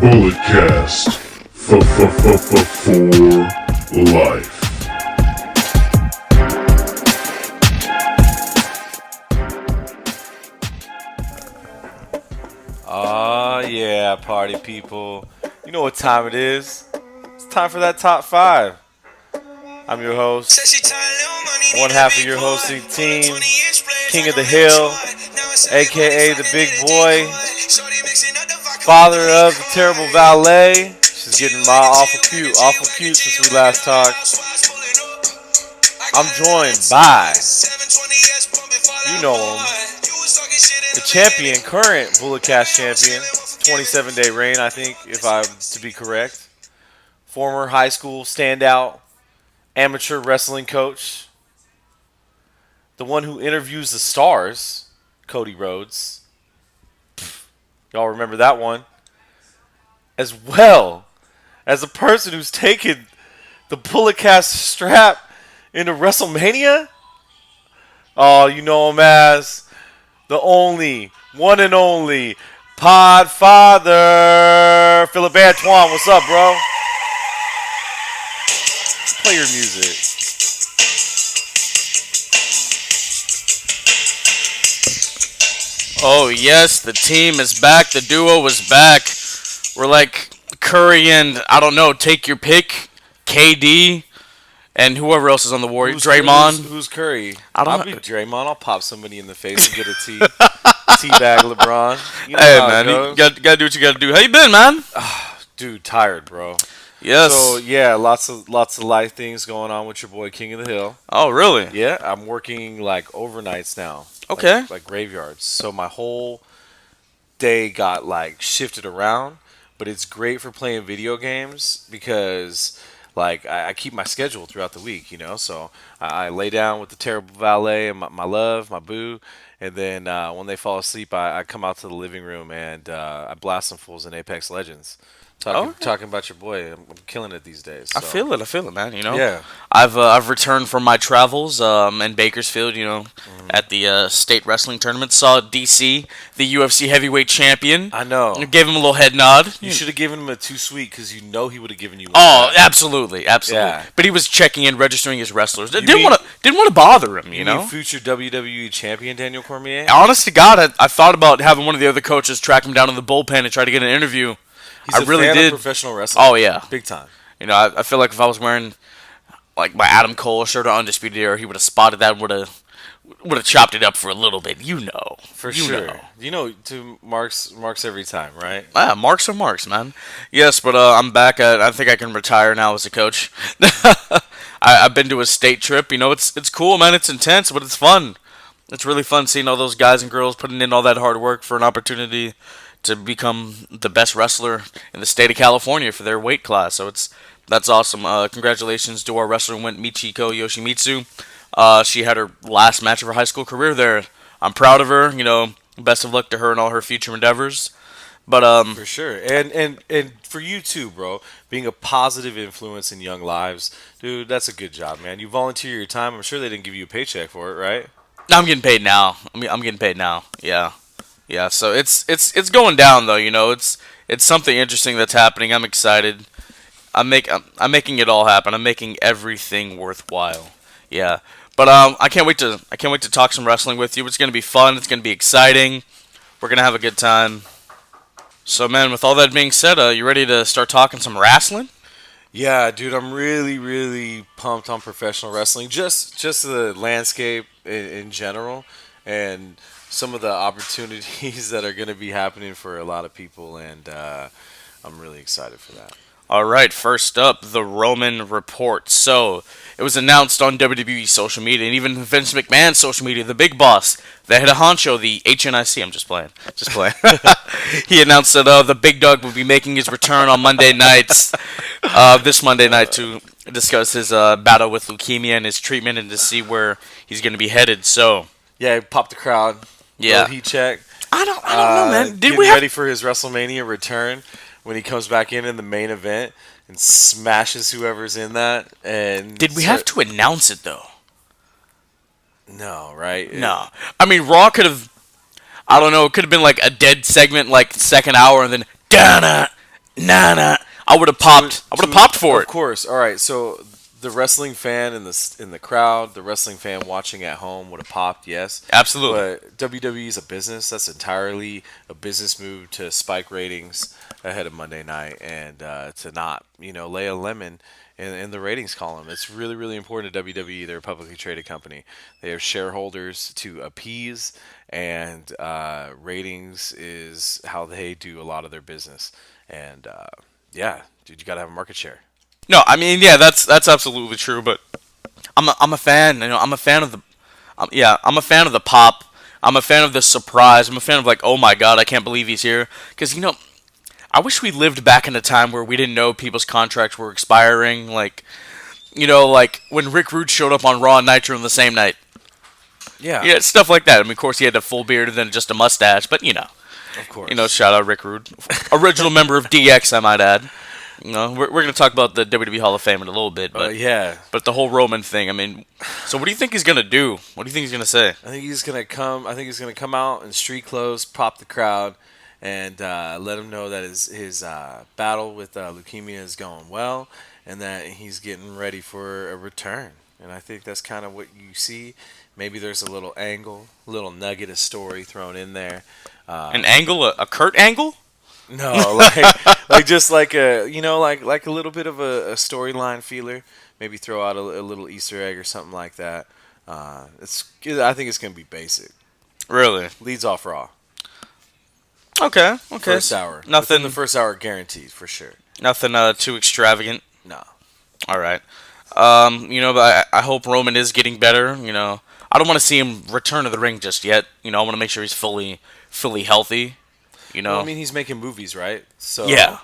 Bulletcast for life. Yeah, party people. You know what time it is. It's time for that top 5. I'm your host, one half of your hosting team, King of the Hill, aka the Big Boy, father of the terrible valet. She's getting awful cute since we last talked. I'm joined by, you know him, the champion, current Bulletcast champion, 27-day reign, I think, if I'm to be correct. Former high school standout, amateur wrestling coach, the one who interviews the stars, Cody Rhodes. Y'all remember that one? As well as a person who's taken the Bulletcast strap into WrestleMania. Oh, you know him as the only, one and only, Podfather, Philip Antoine. What's up, bro? Play your music. Oh, yes, the team is back. The duo is back. We're like Curry and, I don't know, take your pick, KD, and whoever else is on the Warriors. Draymond. Who's Curry? I'll be Draymond. I'll pop somebody in the face and get a teabag LeBron. You know hey, how man, it goes. you gotta do what you gotta do. How you been, man? Dude, tired, bro. Yes. So, yeah, lots of life things going on with your boy King of the Hill. Oh, really? Yeah, I'm working like overnights now. Okay. Like graveyards. So my whole day got like shifted around, but it's great for playing video games because like I keep my schedule throughout the week, you know. So I lay down with the terrible valet and my love, my boo, and then when they fall asleep, I come out to the living room and I blast some fools in Apex Legends. Talking about your boy, I'm killing it these days. So. I feel it, man. You know, Yeah. I've returned from my travels in Bakersfield. You know, at the state wrestling tournament. Saw DC, the UFC heavyweight champion. I know. Gave him a little head nod. You should have given him a too sweet because you know he would have given you. Oh, absolutely. Yeah. But he was checking in, registering his wrestlers. Didn't mean- want to bother him. You mean know. future WWE champion Daniel Cormier? Honest to God, I thought about having one of the other coaches track him down in the bullpen and try to get an interview. He's a fan of professional wrestling. Oh yeah, big time. You know, I feel like if I was wearing like my Adam Cole shirt or Undisputed Era, he would have spotted that, would have chopped it up for a little bit. You know, For sure. You know, to marks every time, right? Marks are marks, man. Yes, but I'm back. I think I can retire now as a coach. I've been to a state trip. You know, it's cool, man. It's intense, but it's fun. It's really fun seeing all those guys and girls putting in all that hard work for an opportunity to become the best wrestler in the state of California for their weight class. So that's awesome. Congratulations to our wrestler went Michiko Yoshimitsu. She had her last match of her high school career there. I'm proud of her. You know, best of luck to her in all her future endeavors. But for sure, and for you too, bro. Being a positive influence in young lives, dude. That's a good job, man. You volunteer your time. I'm sure they didn't give you a paycheck for it, right? I'm getting paid now. I'm getting paid now. Yeah. Yeah, so it's going down though, you know. It's something interesting that's happening. I'm excited. I'm making it all happen. I'm making everything worthwhile. Yeah. But I can't wait to talk some wrestling with you. It's going to be fun. It's going to be exciting. We're going to have a good time. So, man, with all that being said, you ready to start talking some wrestling? Yeah, dude, I'm really, really pumped on professional wrestling. Just the landscape in general, and some of the opportunities that are going to be happening for a lot of people, and I'm really excited for that. All right, first up, the Roman Report. So, it was announced on WWE social media, and even Vince McMahon's social media, the big boss, the head of honcho, the HNIC, I'm just playing. He announced that the big dog will be making his return on Monday nights, this Monday night, to discuss his battle with leukemia and his treatment and to see where he's going to be headed. So, yeah, pop the crowd. Yeah. Heat check. I don't know, man. Did we ready for his WrestleMania return when he comes back in the main event and smashes whoever's in that? And did we have to announce it though? No, right? No. I mean, Raw could have. I don't know. It could have been like a dead segment, like second hour, and then Dana, Nah. I would have popped. I would have popped for Of it. course. All right. So the wrestling fan in the crowd, the wrestling fan watching at home would have popped, yes. Absolutely. But WWE is a business. That's entirely a business move to spike ratings ahead of Monday night and to not, lay a lemon in the ratings column. It's really, really important to WWE. They're a publicly traded company. They have shareholders to appease, and ratings is how they do a lot of their business. And yeah, dude, you got to have a market share. No, I mean, yeah, that's absolutely true. But I'm a fan. I'm a fan of the. I'm a fan of the pop. I'm a fan of the surprise. I'm a fan of like, oh my god, I can't believe he's here. Because I wish we lived back in a time where we didn't know people's contracts were expiring. Like, like when Rick Rude showed up on Raw and Nitro in the same night. Yeah, Yeah, stuff like that. I mean, of course, he had a full beard and then just a mustache. But of course. shout out Rick Rude, original member of DX, I might add. We're going to talk about the WWE Hall of Fame in a little bit, but Yeah, but the whole Roman thing. I mean, so what do you think he's going to do? What do you think he's going to say? I think he's gonna come. I think he's gonna come out in street clothes, pop the crowd, and let him know that his battle with leukemia is going well, and that he's getting ready for a return. And I think that's kind of what you see. Maybe there's a little angle, a little nugget of story thrown in there. An angle, a Kurt angle? No, like just like a like a little bit of a storyline feeler. Maybe throw out a little Easter egg or something like that. I think it's gonna be basic. Really? Leads off Raw. Okay. First hour. Nothing. Within the first hour, guaranteed for sure. Nothing too extravagant. No. All right. But I hope Roman is getting better. I don't want to see him return to the ring just yet. I want to make sure he's fully healthy. Well, I mean, he's making movies, right? So Yeah.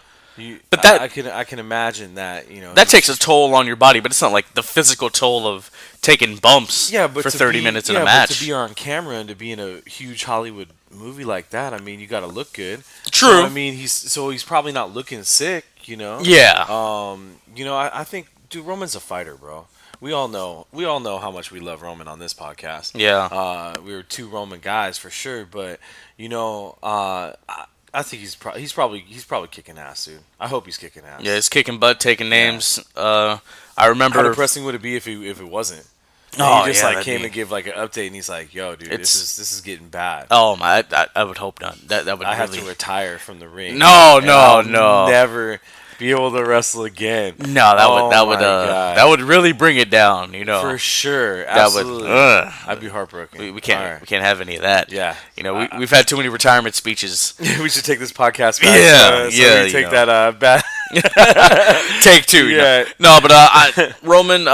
But I can imagine that that takes a toll on your body, but it's not like the physical toll of taking bumps but for to 30 be, minutes in yeah, a but match. to be on camera and to be in a huge Hollywood movie like that, I mean, you got to look good. True. So, I mean, he's probably not looking sick, Yeah. I think, dude, Roman's a fighter, bro. We all know how much we love Roman on this podcast. Yeah. We were two Roman guys for sure, but I think he's probably kicking ass, dude. I hope he's kicking ass. Yeah, he's kicking butt, taking names. I remember. How depressing would it be if it wasn't? And Oh, he just yeah, like that'd came be- to give like an update, and he's like, "Yo, dude, this is getting bad. Oh my! I would hope not. That would I have really. to retire from the ring. No, and no, I'll no. never be able to wrestle again. No, that Oh would my God. that would really bring it down. For sure, That would. absolutely. I'd be heartbroken. We can't All right. we can't have any of that. Yeah. We've had too many retirement speeches. We should take this podcast back. Yeah, so yeah, we take that back. Take two. Yeah. No, but Roman.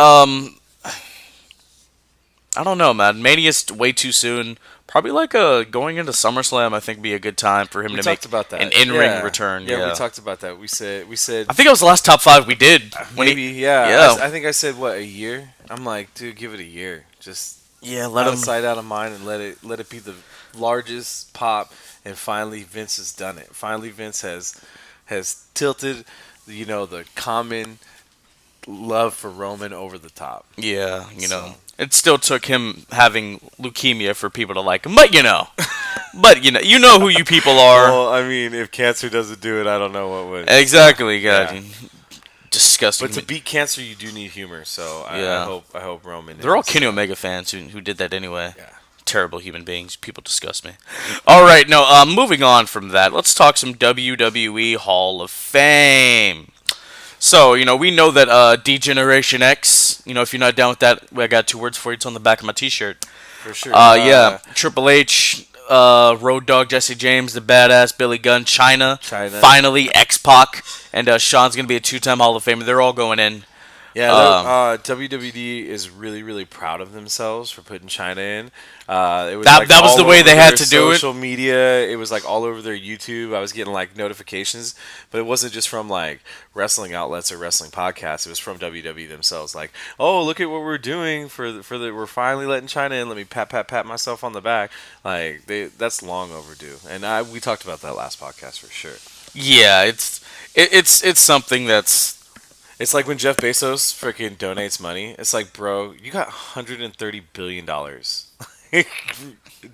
I don't know, man. Mania's way too soon. Probably like going into SummerSlam. I think be a good time for him We to talked make about that. an in-ring Yeah. return. Yeah, we talked about that. We said I think it was the last top 5 we did. When maybe. Yeah. Yeah. I think I said what, a year. I'm like, dude, give it a year. Just Yeah, out of sight, out of mind, and let it be the largest pop. And finally, Vince has done it. Finally, Vince has tilted, the common love for Roman over the top. Yeah, So- it still took him having leukemia for people to like him, but but you know who you people are. Well, I mean, if cancer doesn't do it, I don't know what would. Exactly, God. Yeah. Disgusting. But to beat cancer, you do need humor. So Yeah. I hope Roman. They're all is- Kenny Omega fans who did that anyway. Yeah. Terrible human beings. People disgust me. All right, no. Moving on from that, let's talk some WWE Hall of Fame. So, we know that D-Generation X, if you're not down with that, I got 2 words for you. It's on the back of my T-shirt. For sure. Yeah. Triple H, Road Dogg, Jesse James, the Badass, Billy Gunn, Chyna. Finally, X-Pac, and Sean's going to be a 2-time Hall of Famer. They're all going in. Yeah, WWE is really, really proud of themselves for putting China in. It was That was all the way over they had their to do it. Social media, it was like all over their YouTube. I was getting like notifications, but it wasn't just from like wrestling outlets or wrestling podcasts. It was from WWE themselves. Like, oh, look at what we're doing we're finally letting China in. Let me pat myself on the back. Like that's long overdue. And we talked about that last podcast for sure. Yeah, it's something that's. It's like when Jeff Bezos freaking donates money. It's like, bro, you got $130 billion.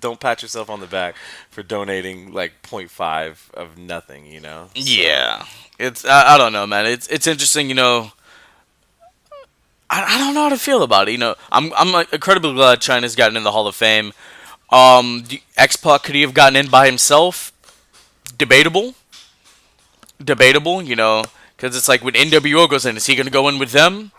don't pat yourself on the back for donating like 0.5 of nothing, you know? So, Yeah, it's I don't know, man. It's interesting, you know. I don't know how to feel about it. You know, I'm like, incredibly glad China's gotten in the Hall of Fame. X-Pac, could he have gotten in by himself? Debatable. Debatable, you know, because it's like when NWO goes in, is he going to go in with them?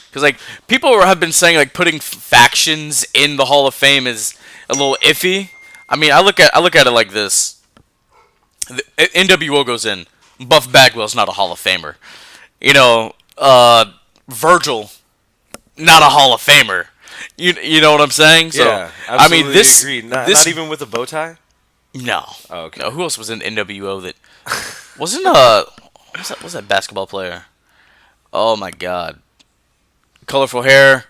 Because like people have been saying like putting factions in the Hall of Fame is a little iffy. I mean, I look at it like this: NWO goes in, Buff Bagwell's not a Hall of Famer. You know, Virgil, not a Hall of Famer. You know what I'm saying? So yeah, I mean, this agreed. this Not even with a bow tie? no. Oh, okay. No, who else was in NWO that wasn't what's that basketball player? Oh my god. Colorful hair.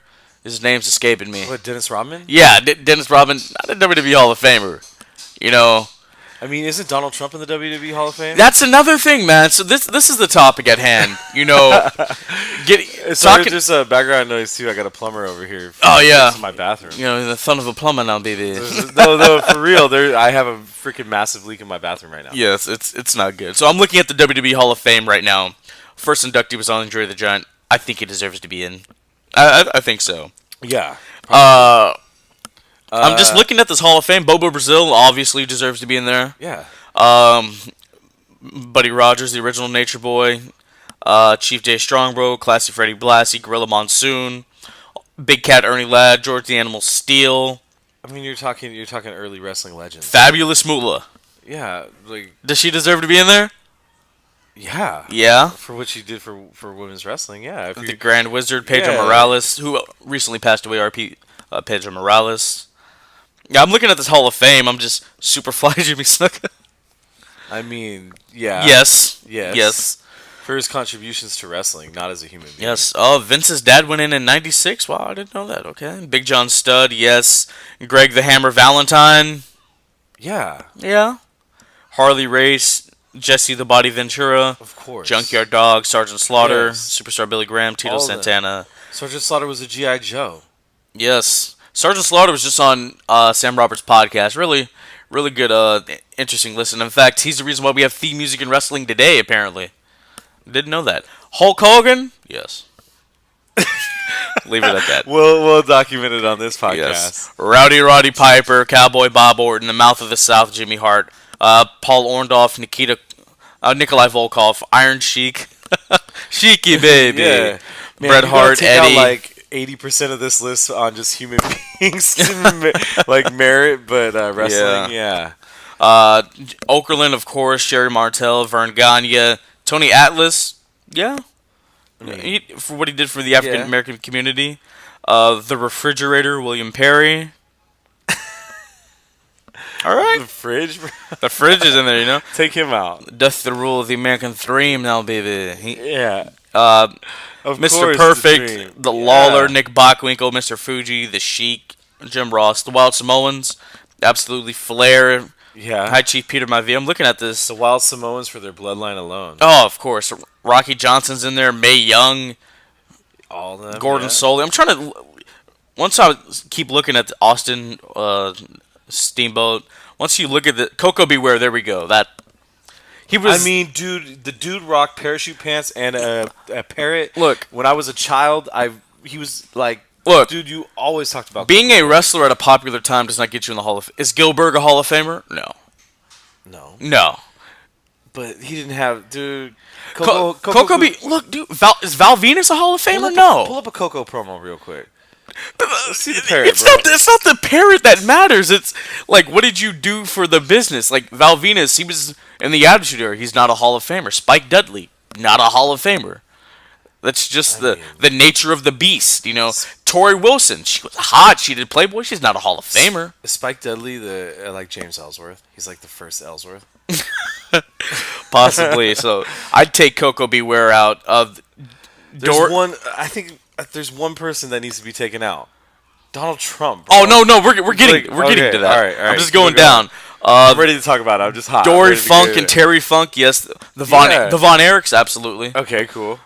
His name's escaping me. What, Dennis Rodman? Yeah, Dennis Rodman, not a WWE Hall of Famer. You know, I mean, isn't Donald Trump in the WWE Hall of Fame? that's another thing, man. So this is the topic at hand. You know, Sorry, just background noise too. I got a plumber over here. Oh yeah, in my bathroom. You know, the son of a plumber now, baby. No, for real. I have a freaking massive leak in my bathroom right now. Yes, it's not good. So I'm looking at the WWE Hall of Fame right now. First inductee was Andre the Giant. I think he deserves to be in. I think so. Yeah. I'm just looking at this Hall of Fame. Bobo Brazil obviously deserves to be in there. Yeah. Buddy Rogers, the original Nature Boy. Chief Jay Strongbro, Classy Freddie Blassie, Gorilla Monsoon, Big Cat Ernie Ladd, George the Animal Steel. I mean, you're talking early wrestling legends. Fabulous Moolah. Yeah, like, Does she deserve to be in there? yeah. Yeah. For what she did for women's wrestling, yeah. The Grand Wizard, Pedro Morales, who recently passed away, RP Pedro Morales. Yeah, I'm looking at this Hall of Fame. I'm just Superfly Jimmy Snuka. I mean, yeah. Yes. For his contributions to wrestling, not as a human being. Yes. Oh, Vince's dad went in '96. Wow, I didn't know that. Okay. Big John Studd. Yes. Greg the Hammer Valentine. Yeah. Yeah. Harley Race. Jesse the Body Ventura. Of course. Junkyard Dog. Sergeant Slaughter. Yes. Superstar Billy Graham. Tito Santana. Sergeant Slaughter was a G.I. Joe. Yes. Sergeant Slaughter was just on Sam Roberts' podcast. Really good, interesting listen. In fact, he's the reason why we have theme music in wrestling today, apparently. Didn't know that. Hulk Hogan? Yes. Leave it at that. We'll document it on this podcast. Yes. Rowdy Roddy Piper, Cowboy Bob Orton, the Mouth of the South, Jimmy Hart, Paul Orndorff, Nikolai Volkov, Iron Sheik, Sheiky baby, Yeah. Man, Bret Hart, take Eddie. Out like 80% of this list on just human beings, like merit, but wrestling, yeah. Okerlund, of course, Sherry Martel, Vern Gagne, Tony Atlas, yeah, for what he did for the African American community. The Refrigerator, William Perry. All right, The Fridge, bro. the Fridge is in there, you know. Take him out. That's the rule of the American Dream now, baby. Yeah. Of Mr. course, Perfect, the Lawler, Nick Bockwinkel, Mr. Fuji, the Sheik, Jim Ross, the Wild Samoans, absolutely Flair. Yeah. Hi, Chief Peter Maivia. I'm looking at this. The Wild Samoans for their bloodline alone. Oh, of course. Rocky Johnson's in there. Mae Young. All of them. Gordon Soley. I'm trying to... Once I keep looking at the Austin Steamboat, once you look at the... Coco Beware, there we go. He was... I mean, dude, the dude rocked parachute pants and a parrot. Look. When I was a child, he was like... Look. Dude, you always talked about... Being a wrestler at a popular time does not get you in the Hall of... Is Gilbert a Hall of Famer? No. No. But he didn't have... Dude... Coco Look, dude, is Val Venus a Hall of Famer? No. Pull up a Coco promo real quick. Let's see the parrot, it's bro. It's not the parrot that matters. It's like, what did you do for the business? Like, Val Venus, he was in the Attitude Era. He's not a Hall of Famer. Spike Dudley, not a Hall of Famer. That's just the nature of the beast, you know. Tori Wilson, she was hot. She did Playboy. She's not a Hall of Famer. Is Spike Dudley like James Ellsworth? He's like the first Ellsworth. Possibly. So I'd take Coco Beware out of. I think there's one person that needs to be taken out. Donald Trump. Bro. Oh no, we're getting to that. All right. I'm just going down. I'm ready to talk about it. I'm just hot. Dory Funk and Terry Funk, yes. The Von Erichs, absolutely. Okay, cool.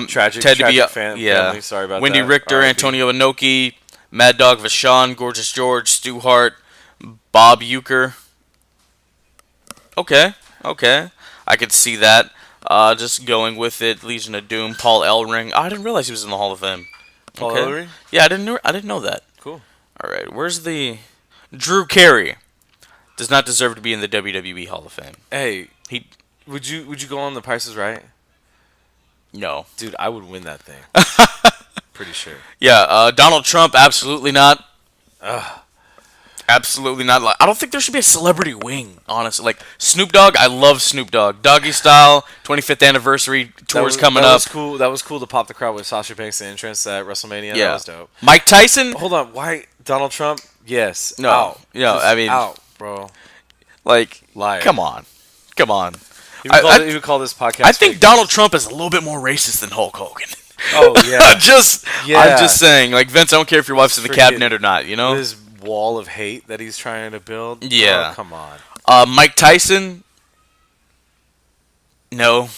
Tragic fan, family. Sorry about Wendy that. Richter, Antonio Inoki, Mad Dog Vachon, Gorgeous George, Stu Hart, Bob Uecker. Okay. I could see that. Just going with it. Legion of Doom, Paul Ellering. Oh, I didn't realize he was in the Hall of Fame. Paul Ellering? Yeah, I didn't know that. Cool. All right, where's the Drew Carey? Does not deserve to be in the WWE Hall of Fame. Hey, would you go on The Price is Right? No. Dude, I would win that thing. Pretty sure. Yeah, Donald Trump, absolutely not. Ugh. Absolutely not. I don't think there should be a celebrity wing, honestly. Like, Snoop Dogg, I love Snoop Dogg. Doggy Style, 25th anniversary tour's coming up. That was cool to pop the crowd with Sasha Banks' entrance at WrestleMania. Yeah. That was dope. Mike Tyson? Hold on. Why Donald Trump? Yes. No. Out. No, I mean... Out, bro. Like, Liar. Come on. He would call this podcast I think Donald Trump is a little bit more racist than Hulk Hogan. Oh, yeah. I'm just saying. Like, Vince, I don't care if your wife's in the cabinet or not, you know? This wall of hate that he's trying to build. Yeah. Oh, come on. Mike Tyson? No.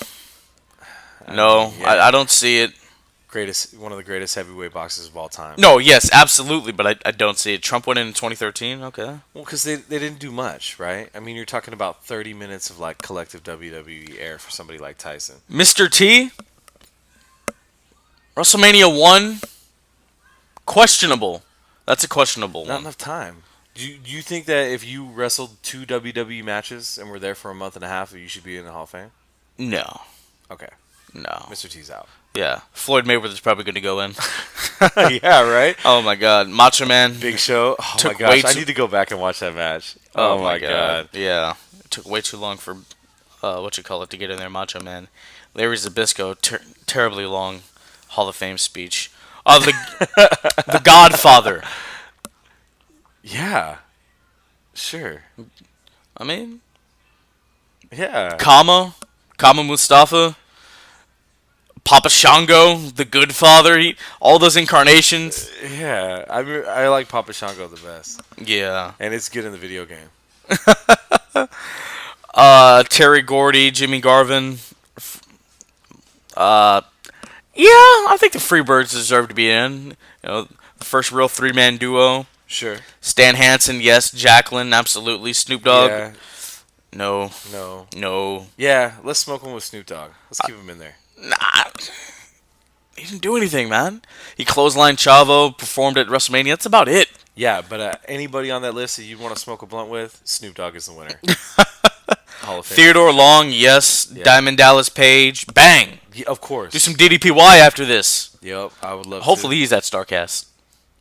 No, Yeah. I don't see it. One of the greatest heavyweight boxers of all time. No, yes, absolutely, but I don't see it. Trump went in 2013, okay. Well, because they didn't do much, right? I mean, you're talking about 30 minutes of, like, collective WWE air for somebody like Tyson. Mr. T? WrestleMania 1? Questionable. That's a questionable Not one. enough time. Do you think that if you wrestled 2 WWE matches and were there for a month and a half, you should be in the Hall of Fame? No. Okay. No. Mr. T's out. Yeah. Floyd Mayweather's probably going to go in. Yeah, right? Oh, my God. Macho Man. Big Show. Oh, my Took gosh. way I too- need to go back and watch that match. Oh, my God. Yeah. It took way too long for, to get in there, Macho Man. Larry Zbyszko, terribly long Hall of Fame speech. The Godfather. Yeah. Sure. I mean, Yeah. Kama Mustafa, Papa Shango, the Good Father, all those incarnations. Yeah. I like Papa Shango the best. Yeah. And it's good in the video game. Terry Gordy, Jimmy Garvin. Yeah, I think the Freebirds deserve to be in. You know, the first real 3-man duo. Sure. Stan Hansen, yes. Jacqueline, absolutely. Snoop Dogg, Yeah. no. Yeah, let's smoke one with Snoop Dogg. Let's keep him in there. Nah. He didn't do anything, man. He clotheslined Chavo, performed at WrestleMania. That's about it. Yeah, but anybody on that list that you'd want to smoke a blunt with, Snoop Dogg is the winner. Hall of Fame. Theodore Long, yes. Yeah. Diamond Dallas Page, bang. Yeah, of course. Do some DDPY after this. Yep, I would love Hopefully to. he's at StarCast.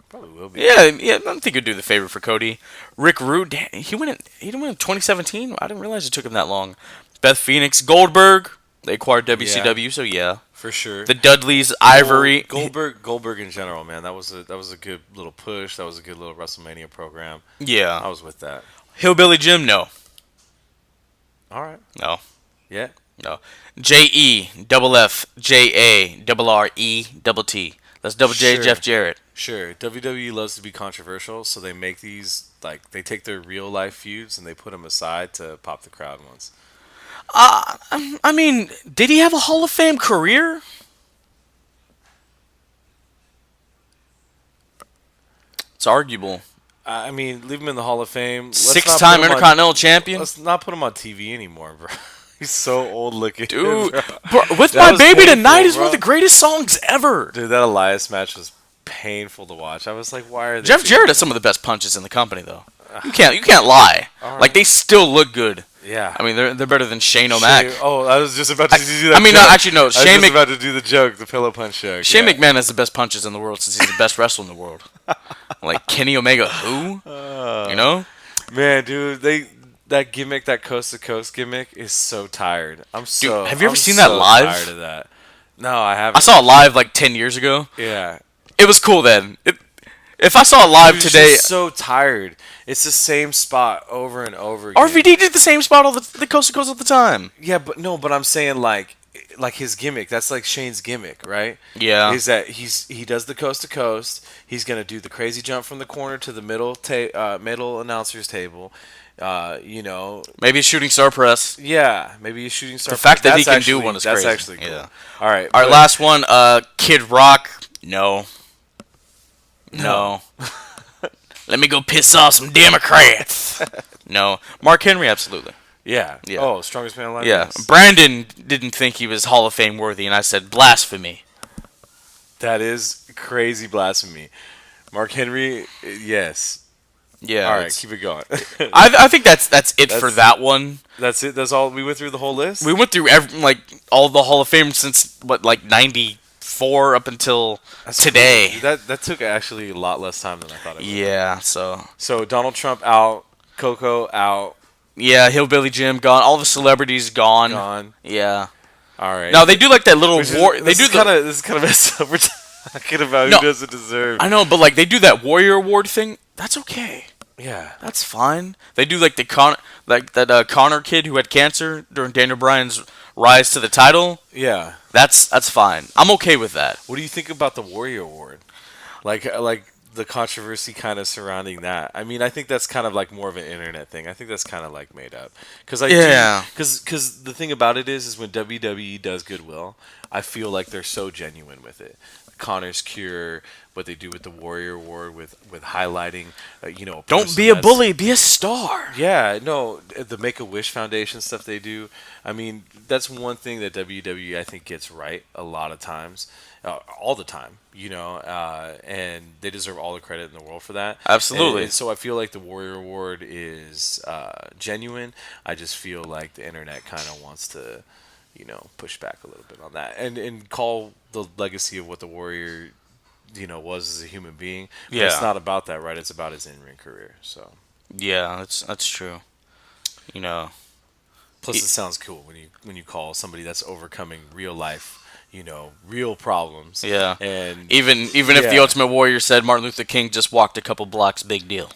Probably will be. Yeah, I think he'd do the favor for Cody. Rick Rude, he didn't win in 2017. I didn't realize it took him that long. Beth Phoenix, Goldberg, they acquired WCW, so yeah. For sure. The Dudleys, Ivory, Goldberg in general, man. That was a good little push. That was a good little WrestleMania program. I yeah. was with that. Hillbilly Jim, no, All right. no. Yeah. JEFFJARRETT. That's Double J Sure. Jeff Jarrett. Sure. WWE loves to be controversial, so they make these they take their real life feuds and they put them aside to pop the crowd once. I mean, did he have a Hall of Fame career? It's arguable. I mean, leave him in the Hall of Fame. Let's not Six-time put him on- Intercontinental Champion. Let's not put him on TV anymore, bro. He's so old looking. Dude, bro. With That My was Baby painful, Tonight is one bro. of the greatest songs ever. Dude, that Elias match was painful to watch. I was like, why are they Jeff doing Jarrett that? has some of the best punches in the company, though. You can't lie. All right. Like, they still look good. Yeah. I mean, they're better than Shane O'Mac. I was just about to do that. I mean, no, joke. actually, no. I was just about to do the joke, the pillow punch joke. Shane yeah. McMahon has the best punches in the world since he's the best wrestler in the world. Like Kenny Omega, who? You know? Man, dude, that gimmick, that coast to coast gimmick, is so tired. Have you ever seen that live? Tired of that. No, I haven't. I saw it live like 10 years ago. Yeah. It was cool then. If I saw it live Dude, today, just so tired. It's the same spot over and over again. RVD did the same spot all the coast to coast all the time. Yeah, but I'm saying like his gimmick. That's like Shane's gimmick, right? Yeah. Is that he does the coast to coast. He's gonna do the crazy jump from the corner to the middle announcer's table. You know. Maybe a shooting star press. Yeah, maybe a shooting star. The fact that he That's can do one is that's crazy. actually cool. Yeah. All right. Our but- last one, Kid Rock. No. No. Let me go piss off some Democrats. No. Mark Henry, absolutely. Yeah. Yeah. Oh, strongest man alive. Yeah. Yes. Brandon didn't think he was Hall of Fame worthy, and I said blasphemy. That is crazy blasphemy. Mark Henry, yes. Yeah. All right, keep it going. I think that's it for that one. That's it. That's all. We went through the whole list. We went through all the Hall of Fame since '94 up until today. Crazy. That took actually a lot less time than I thought it would. Yeah. So Donald Trump out, Coco out, yeah, Hillbilly Jim gone. All the celebrities gone. gone. Yeah. All right. Now they do like that little war. This is kind of messed up. We're talking about who doesn't deserve. I know, but like they do that Warrior Award thing. That's okay. Yeah. That's fine. They do like that Connor kid who had cancer during Daniel Bryan's rise to the title. Yeah. That's fine. I'm okay with that. What do you think about the Warrior Award? Like the controversy kind of surrounding that. I mean, I think that's kind of like more of an internet thing. I think that's kind of like made up. Because the thing about it is when WWE does Goodwill, I feel like they're so genuine with it. Connor's Cure, what they do with the Warrior Award, with highlighting, Don't be a bully, be a star. Yeah, no, the Make a Wish Foundation stuff they do. I mean, that's one thing that WWE I think gets right a lot of times, all the time. And they deserve all the credit in the world for that. Absolutely. And so I feel like the Warrior Award is genuine. I just feel like the internet kind of wants to, push back a little bit on that and call the legacy of what the Warrior, was as a human being. But it's not about that, right? It's about his in-ring career. So yeah, that's true. Plus, it sounds cool when you call somebody that's overcoming real life, real problems. Yeah. And even if the Ultimate Warrior said Martin Luther King just walked a couple blocks, big deal.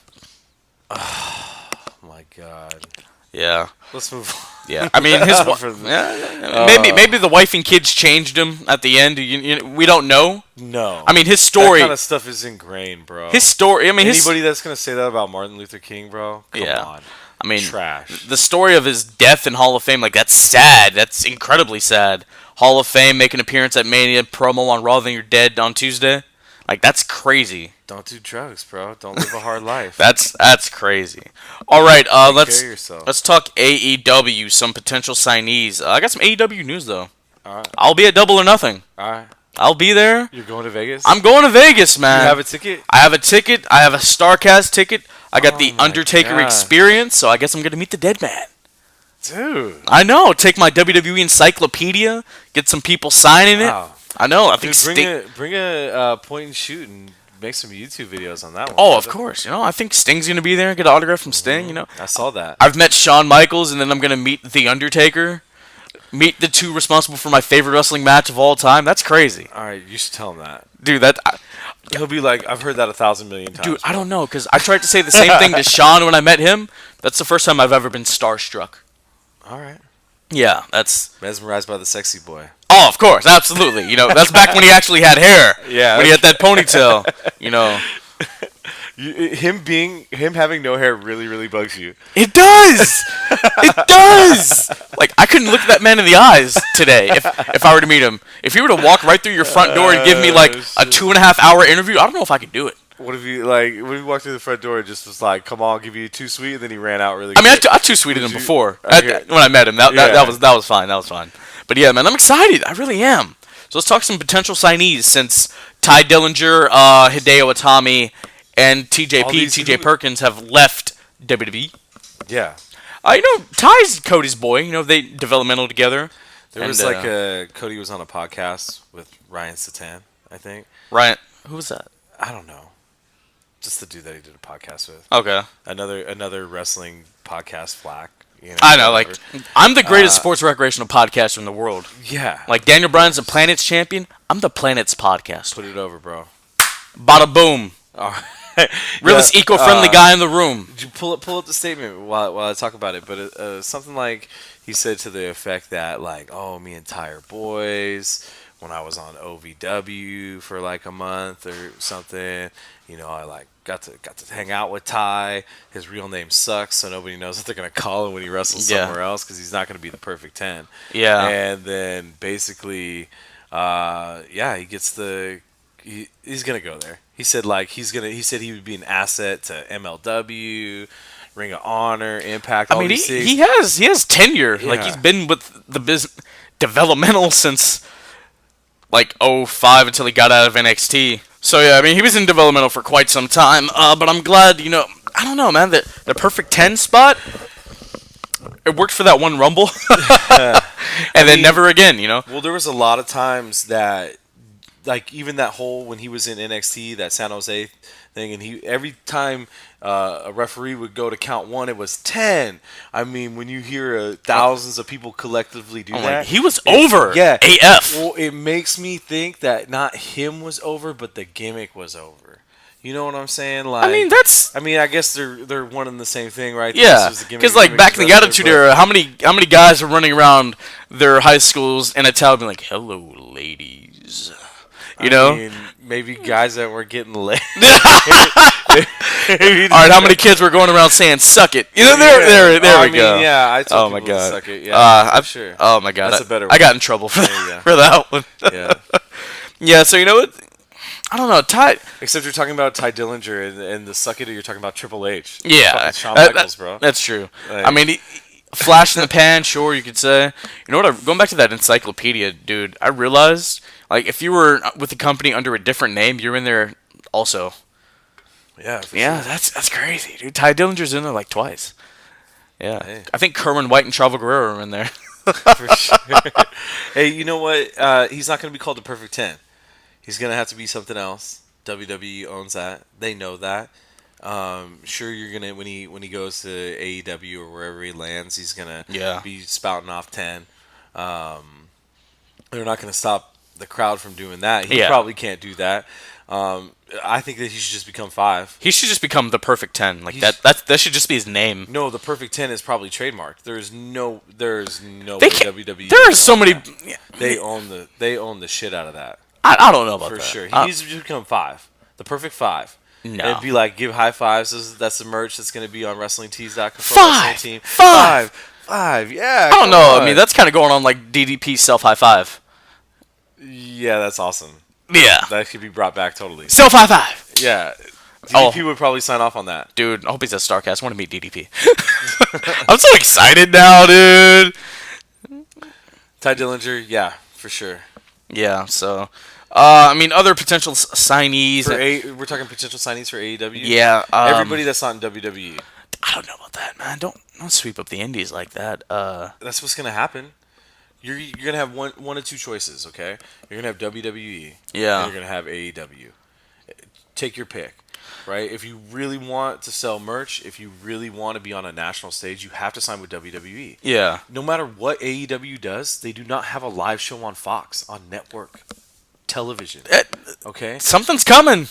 Oh my God. Yeah. Let's move on. Yeah, I mean maybe the wife and kids changed him at the end. We don't know. No. I mean his story. That kind of stuff is ingrained, bro. His story. I mean, anybody that's gonna say that about Martin Luther King, bro. Come on. I mean, trash. The story of his death in Hall of Fame, like that's sad. That's incredibly sad. Hall of Fame, make an appearance at Mania, promo on Raw, then you're dead on Tuesday. Like that's crazy. Don't do drugs, bro. Don't live a hard life. That's crazy. All right, let's talk AEW. Some potential signees. I got some AEW news though. All right. I'll be at Double or Nothing. All right. I'll be there. You're going to Vegas? I'm going to Vegas, man. You have a ticket? I have a ticket. I have a StarCast ticket. I got the Undertaker experience, so I guess I'm going to meet the dead man. Dude. I know. Take my WWE encyclopedia, get some people signing it. Wow. I know. I think bring a point and shoot and make some YouTube videos on that one. Oh, of course. I think Sting's going to be there. Get an autograph from Sting, I saw that. I've met Shawn Michaels, and then I'm going to meet The Undertaker. Meet the two responsible for my favorite wrestling match of all time. That's crazy. All right, you should tell him that. Dude, he'll be like, I've heard that 1,000 million times. Dude, I don't know, because I tried to say the same thing to Shawn when I met him. That's the first time I've ever been starstruck. All right. Yeah, that's... Mesmerized by the sexy boy. Oh, of course, absolutely. That's back when he actually had hair. Yeah. When he had that ponytail, Him having no hair really, really bugs you. It does! It does! Like, I couldn't look at that man in the eyes today if I were to meet him. If he were to walk right through your front door and give me, like, a 2.5-hour interview, I don't know if I could do it. What if you walked through the front door and just was like, come on, I'll give you too sweet, and then he ran out really quick? I mean, I too-sweeted him before. When I met him. That was fine. That was fine. But yeah, man, I'm excited. I really am. So let's talk some potential signees since Ty Dillinger, Hideo Itami, and TJ Perkins have left WWE. Yeah. Ty's Cody's boy. They developmental together. There was Cody was on a podcast with Ryan Satan, I think. Ryan, who was that? I don't know. Just the dude that he did a podcast with. Okay. Another wrestling podcast flack. I know, like, I'm the greatest sports recreational podcaster in the world. Yeah. Like, Daniel Bryan's the Planet's champion. I'm the Planet's podcast. Put it over, bro. Bada boom. All right. Realest eco-friendly guy in the room. Did you pull up the statement while I talk about it? But something like he said to the effect that, like, oh, me and Ty are boys. When I was on OVW for like a month or something, I like got to hang out with Ty. His real name sucks, so nobody knows what they're gonna call him when he wrestles somewhere else because he's not gonna be the perfect 10. Yeah. And then basically, he gets the he's gonna go there. He said like he said he would be an asset to MLW, Ring of Honor, Impact. I All mean, these things. he has tenure. Like, he's Yeah. been with the developmental since like '05 until he got out of NXT. So yeah, I mean, he was in developmental for quite some time. But I'm glad, I don't know, man, that the perfect 10 spot, it worked for that one Rumble, and then never again. Well, there was a lot of times that, like, even that whole when he was in NXT, that San Jose thing, and he every time a referee would go to count one, it was 10. I mean, when you hear thousands of people collectively do that, he was over. Yeah, AF. Well, it makes me think that not him was over, but the gimmick was over. You know what I'm saying? Like, I mean, I guess they're one and the same thing, right? yeah, This was the gimmick, because like gimmick back in the wrestler, Attitude but- Era, how many guys were running around their high schools in a town being like, "Hello, ladies," I mean, maybe guys that were getting laid. All right, how many kids were going around saying "suck it"? There I we mean, go. Yeah, I told Oh my people to god. suck it. Yeah, for sure. Oh my god. That's a better I one. got in trouble for There you go. for that one. Yeah. Yeah. So you know what? I don't know. Ty. Except you're talking about Ty Dillinger and the suck it, or you're talking about Triple H. Yeah. Fucking Shawn Michaels, bro. That's true. Like- I mean, flash in the pan, sure, you could say. You know what? Going back to that encyclopedia, dude, I realized, like, if you were with the company under a different name, you're in there also. Yeah. For Yeah, sure. that's crazy, dude. Ty Dillinger's in there like twice. Yeah. Hey. I think Kerwin White and Chavo Guerrero are in there. For sure. Hey, you know what? He's not going to be called the Perfect 10. He's going to have to be something else. WWE owns that. They know that. Sure, you're gonna when he goes to AEW or wherever he lands, he's gonna be spouting off 10. They're not gonna stop the crowd from doing that. He probably can't do that. I think that he should just become 5. He should just become the perfect 10. Like that should just be his name. No, the perfect 10 is probably trademarked. There's no way WWE. There are so many. They own the shit out of that. I don't know about For that. sure. He needs to just become 5. The perfect 5. No. And be like, give high fives. That's the merch that's going to be on WrestlingTees.com. 5. 5. Yeah. I don't know. I mean, that's kind of going on like DDP self high five. Yeah, that's awesome. Yeah. That could be brought back totally. Self high five. Yeah. DDP would probably sign off on that. Dude, I hope he's at StarCast. I want to meet DDP. I'm so excited now, dude. Ty Dillinger, yeah, for sure. Yeah, so. I mean, other potential signees. We're talking potential signees for AEW? Yeah. Everybody that's not in WWE. I don't know about that, man. Don't sweep up the indies like that. That's what's going to happen. You're going to have one of two choices, okay? You're going to have WWE. Yeah. And you're going to have AEW. Take your pick, right? If you really want to sell merch, if you really want to be on a national stage, you have to sign with WWE. Yeah. No matter what AEW does, they do not have a live show on Fox, on network television. Okay? Something's coming.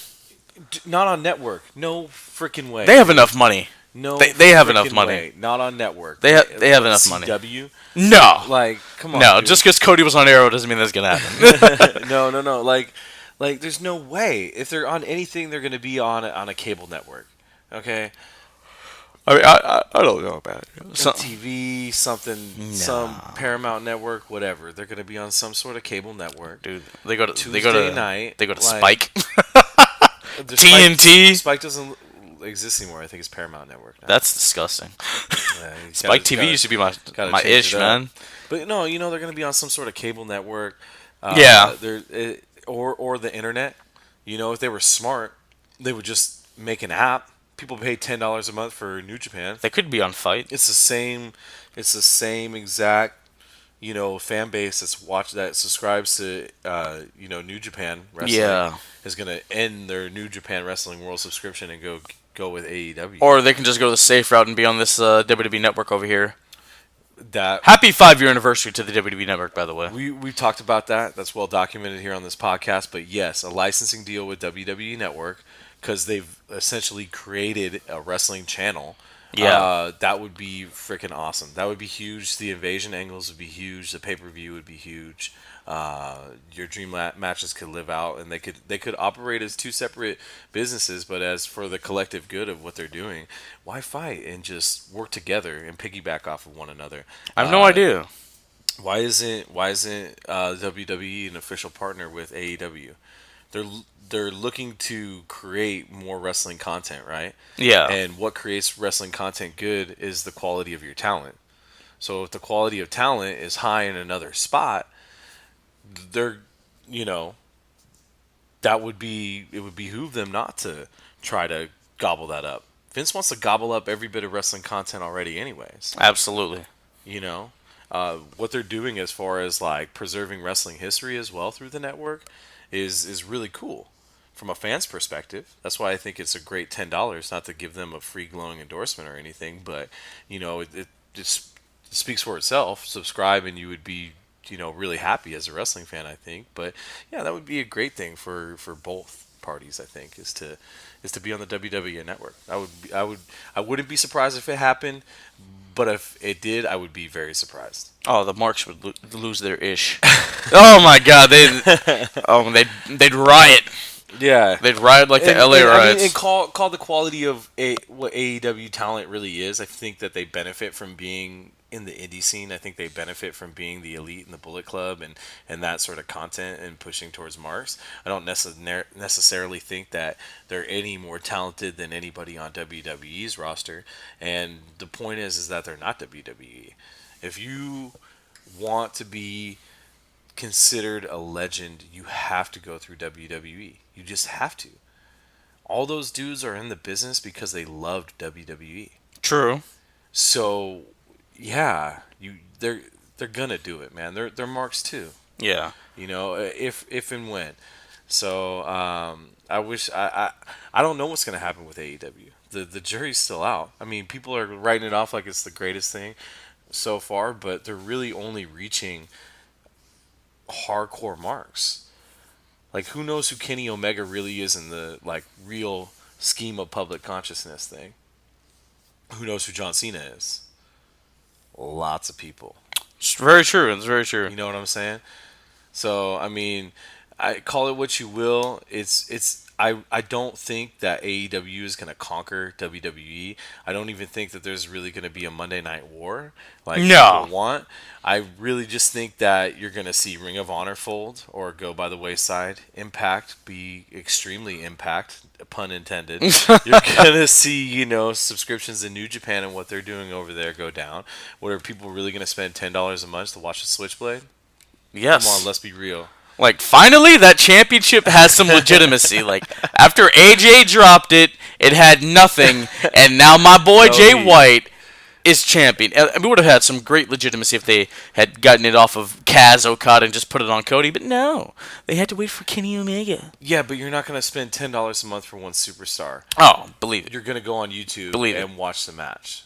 Not on network. No freaking way. They have enough money. No, they have enough frickin' money. way. Not on network. They have enough money. CW? No. Like, come on. No, dude. just because Cody was on Arrow doesn't mean that's gonna happen. No. Like, there's no way. If they're on anything, they're gonna be on a cable network. Okay. I mean, I don't know about it. TV, something, some Paramount network, whatever. They're gonna be on some sort of cable network. Dude, they go to Tuesday night. They go to like, Spike. TNT. TNT. Spike doesn't exist anymore. I think it's Paramount Network now. That's disgusting. Yeah, Spike TV used to be my change ish, it up. man. But no, they're going to be on some sort of cable network. Yeah. Or the internet. If they were smart, they would just make an app. People pay $10 a month for New Japan. They could be on Fight. It's the same. It's the same exact. Fan base that subscribes to New Japan Wrestling. Yeah. Is going to end their New Japan Wrestling World subscription and go with AEW. Or they can just go the safe route and be on this WWE network over here. That Happy 5-year anniversary to the WWE network, by the way. we've talked about that. That's well documented here on this podcast. But yes, a licensing deal with WWE Network because they've essentially created a wrestling channel. Yeah. That would be freaking awesome. That would be huge. The invasion angles would be huge. The pay-per-view would be huge. Your dream matches could live out, and they could operate as two separate businesses. But as for the collective good of what they're doing, why fight and just work together and piggyback off of one another? I have no idea. Why isn't WWE an official partner with AEW? they're they're looking to create more wrestling content, right? Yeah, And what creates wrestling content good is the quality of your talent. So if the quality of talent is high in another spot, they're, you know, that would be it would behoove them not to try to gobble that up. Vince wants to gobble up every bit of wrestling content already, anyways. absolutely. You know, what they're doing as far as like preserving wrestling history as well through the network is really cool from a fan's perspective. That's why I think it's a great $10. Not to give them a free glowing endorsement or anything, but it just speaks for itself. Subscribe and you would be really happy as a wrestling fan, I think. But yeah, that would be a great thing for both parties, I think, is to be on the WWE network. I wouldn't be surprised if it happened, but if it did, I would be very surprised. Oh, the Marks would lose their ish. Oh my God, they'd riot. Yeah, They'd riot like the LA I riots. mean, and call the quality of what AEW talent really is. I think that they benefit from being in the indie scene. I think they benefit from being the elite in the Bullet Club and that sort of content and pushing towards marks. I don't necessarily think that they're any more talented than anybody on WWE's roster. And the point is that they're not WWE. If you want to be considered a legend, you have to go through WWE. You just have to. All those dudes are in the business because they loved WWE. True. So, yeah, they're gonna do it, man. They're marks too. Yeah. If and when. So, I wish I don't know what's gonna happen with AEW. The jury's still out. I mean, people are writing it off like it's the greatest thing so far, but they're really only reaching hardcore marks. Like, who knows who Kenny Omega really is in the like real scheme of public consciousness thing? Who knows who John Cena is? Lots of people. It's very true. It's very true. You know what I'm saying? So, I mean, I call it what you will. I don't think that AEW is going to conquer WWE. I don't even think that there's really going to be a Monday Night War like No. people want. I really just think that you're going to see Ring of Honor fold or go by the wayside. Impact be extremely impact, pun intended. You're going to see, subscriptions in New Japan and what they're doing over there go down. What are people really going to spend $10 a month to watch the Switchblade? Yes. Come on, let's be real. Like, finally, that championship has some legitimacy. Like, after AJ dropped it, it had nothing, and now my boy Jay White is champion. We would have had some great legitimacy if they had gotten it off of Kaz Okada and just put it on Cody, but no. They had to wait for Kenny Omega. Yeah, but you're not going to spend $10 a month for one superstar. Oh, believe it. You're going to go on YouTube and watch the match.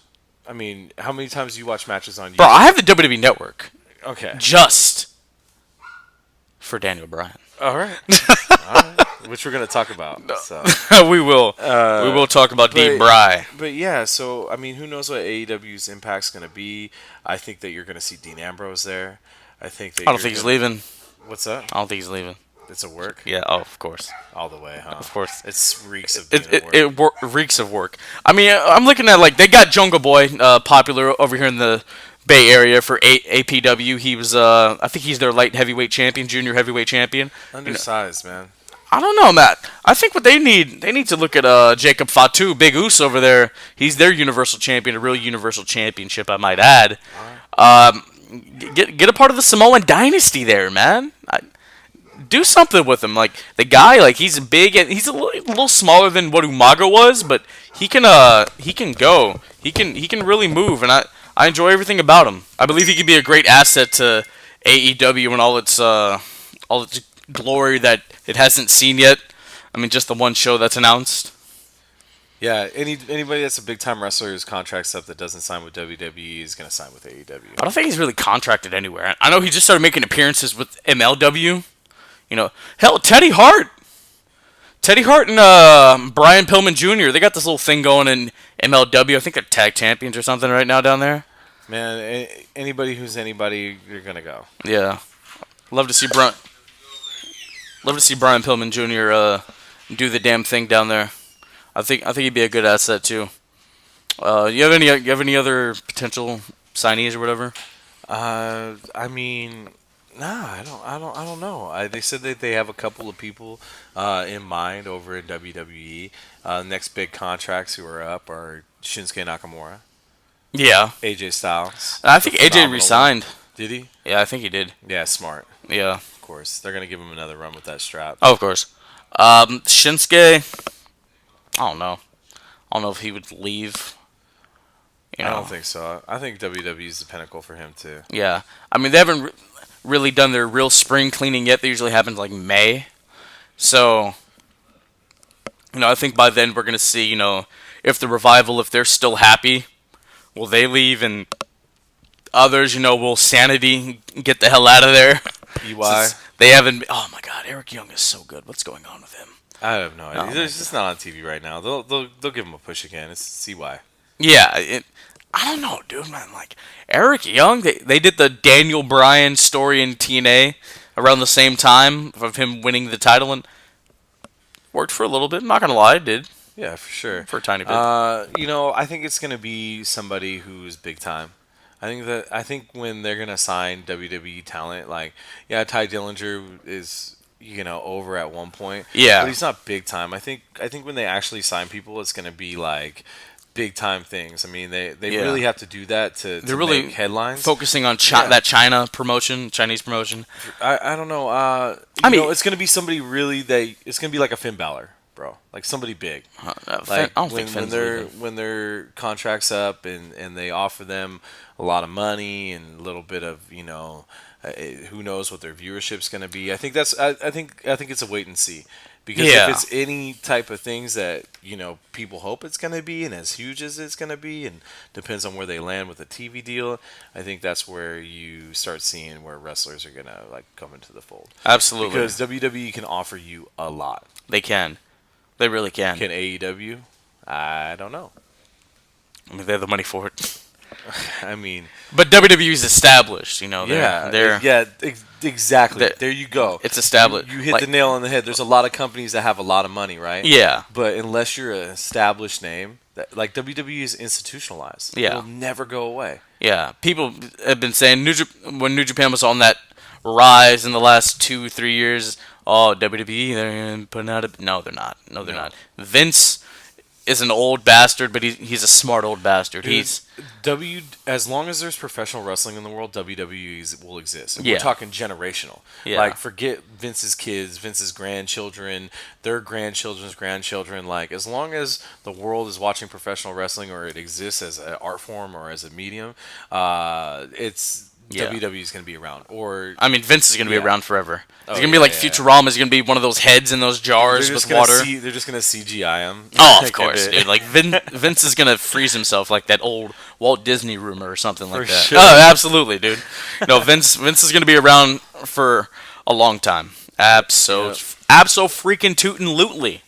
I mean, how many times do you watch matches on YouTube? Bro, I have the WWE Network. Okay. Just for Daniel Bryan. All right. All right. Which we're going to talk about. So. We will. We will talk about D. Bry. But yeah, so, I mean, who knows what AEW's impact's going to be. I think that you're going to see Dean Ambrose there. I don't think he's leaving. What's that? I don't think he's leaving. It's a work? Yeah, of course. All the way, huh? Of course. It reeks of being a It work. reeks of work. I mean, I'm looking at, like, they got Jungle Boy popular over here in the Bay Area for APW. He was, I think he's their light heavyweight champion, junior heavyweight champion. Undersized, man. I don't know, Matt. I think what they need to look at Jacob Fatu, Big Oos over there. He's their Universal Champion, a real Universal Championship, I might add. Get a part of the Samoan Dynasty there, man. Do something with him. Like, the guy, like, he's big and he's a little smaller than what Umaga was, but he can go. He can really move, and I enjoy everything about him. I believe he could be a great asset to AEW and all its glory that it hasn't seen yet. I mean, just the one show that's announced. Yeah, anybody that's a big time wrestler whose contract's up that doesn't sign with WWE is going to sign with AEW. I don't think he's really contracted anywhere. I know he just started making appearances with MLW. Hell, Teddy Hart and Brian Pillman Jr. They got this little thing going in MLW. I think they're tag champions or something right now down there. Man, anybody who's anybody, you're gonna go. Yeah, love to see Brian Pillman Jr. Do the damn thing down there. I think he'd be a good asset too. You have any other potential signees or whatever? I mean, Nah, I don't know. They said that they have a couple of people in mind over in WWE. Next big contracts who are up are Shinsuke Nakamura, Yeah. AJ Styles, I the think AJ phenomenal one. resigned. Did he? Yeah, I think he did. Yeah, smart. Yeah. Of course, they're gonna give him another run with that strap. Oh, of course. Shinsuke, I don't know. I don't know if he would leave. You I know. don't think so. I think WWE is the pinnacle for him too. Yeah. I mean, they haven't really done their real spring cleaning yet. They usually happens like May. So, I think by then we're going to see, if the Revival, if they're still happy, will they leave? And others, will Sanity get the hell out of there? EY. Since they haven't. Oh my God, Eric Young is so good. What's going on with him? I have no idea. Oh my It's just not on TV right now. They'll give him a push again. It's CY. Yeah, I don't know, dude, man. Like, Eric Young, they did the Daniel Bryan story in TNA around the same time of him winning the title, and worked for a little bit. I'm not going to lie, it did. Yeah, for sure. For a tiny bit. I think it's gonna be somebody who's big time. I think when they're gonna sign WWE talent, like yeah, Ty Dillinger is over at one point. Yeah. But he's not big time. I think when they actually sign people, it's gonna be like big time things. I mean, they Yeah. really have to do that to They're really make headlines. focusing on Yeah. that Chinese promotion. I don't know. It's gonna be somebody really it's gonna be like a Finn Balor, bro. Like somebody big. I don't think Finn's leaving. When their contract's up and they offer them a lot of money and a little bit of who knows what their viewership's going to be. I think it's a wait and see, because Yeah. if it's any type of things that people hope it's going to be and as huge as it's going to be, and depends on where they land with the TV deal, I think that's where you start seeing where wrestlers are going to like come into the fold. Absolutely. Because WWE can offer you a lot. They can. They really can. Can AEW? I don't know. I mean, they have the money for it. I mean, But WWE's established, exactly. They're- There you go. It's established. You hit Like- the nail on the head. There's a lot of companies that have a lot of money, right? Yeah. But unless you're an established name, like WWE is institutionalized. Yeah. It'll never go away. Yeah, people have been saying when New Japan was on that rise in the last 2-3 years. Oh, WWE, they're putting out a... No, they're not. No, they're No. not. Vince is an old bastard, but he's a smart old bastard. Dude, as long as there's professional wrestling in the world, WWE will exist. And Yeah. we're talking generational. Yeah. Like, forget Vince's kids, Vince's grandchildren, their grandchildren's grandchildren. Like, as long as the world is watching professional wrestling, or it exists as an art form or as a medium, it's Yeah. WWE is going to be around. Or I mean, Vince is going to be Yeah. around forever. Oh, He's going to be yeah, like yeah. Futurama. Is going to be one of those heads in those jars with water. They're just going to CGI him. Oh, of course, dude. Like Vince is gonna freeze himself like that old Walt Disney rumor or something like For that. sure. Oh, absolutely, dude. No, Vince is gonna be around for a long time. Abso freaking tootin' lootly.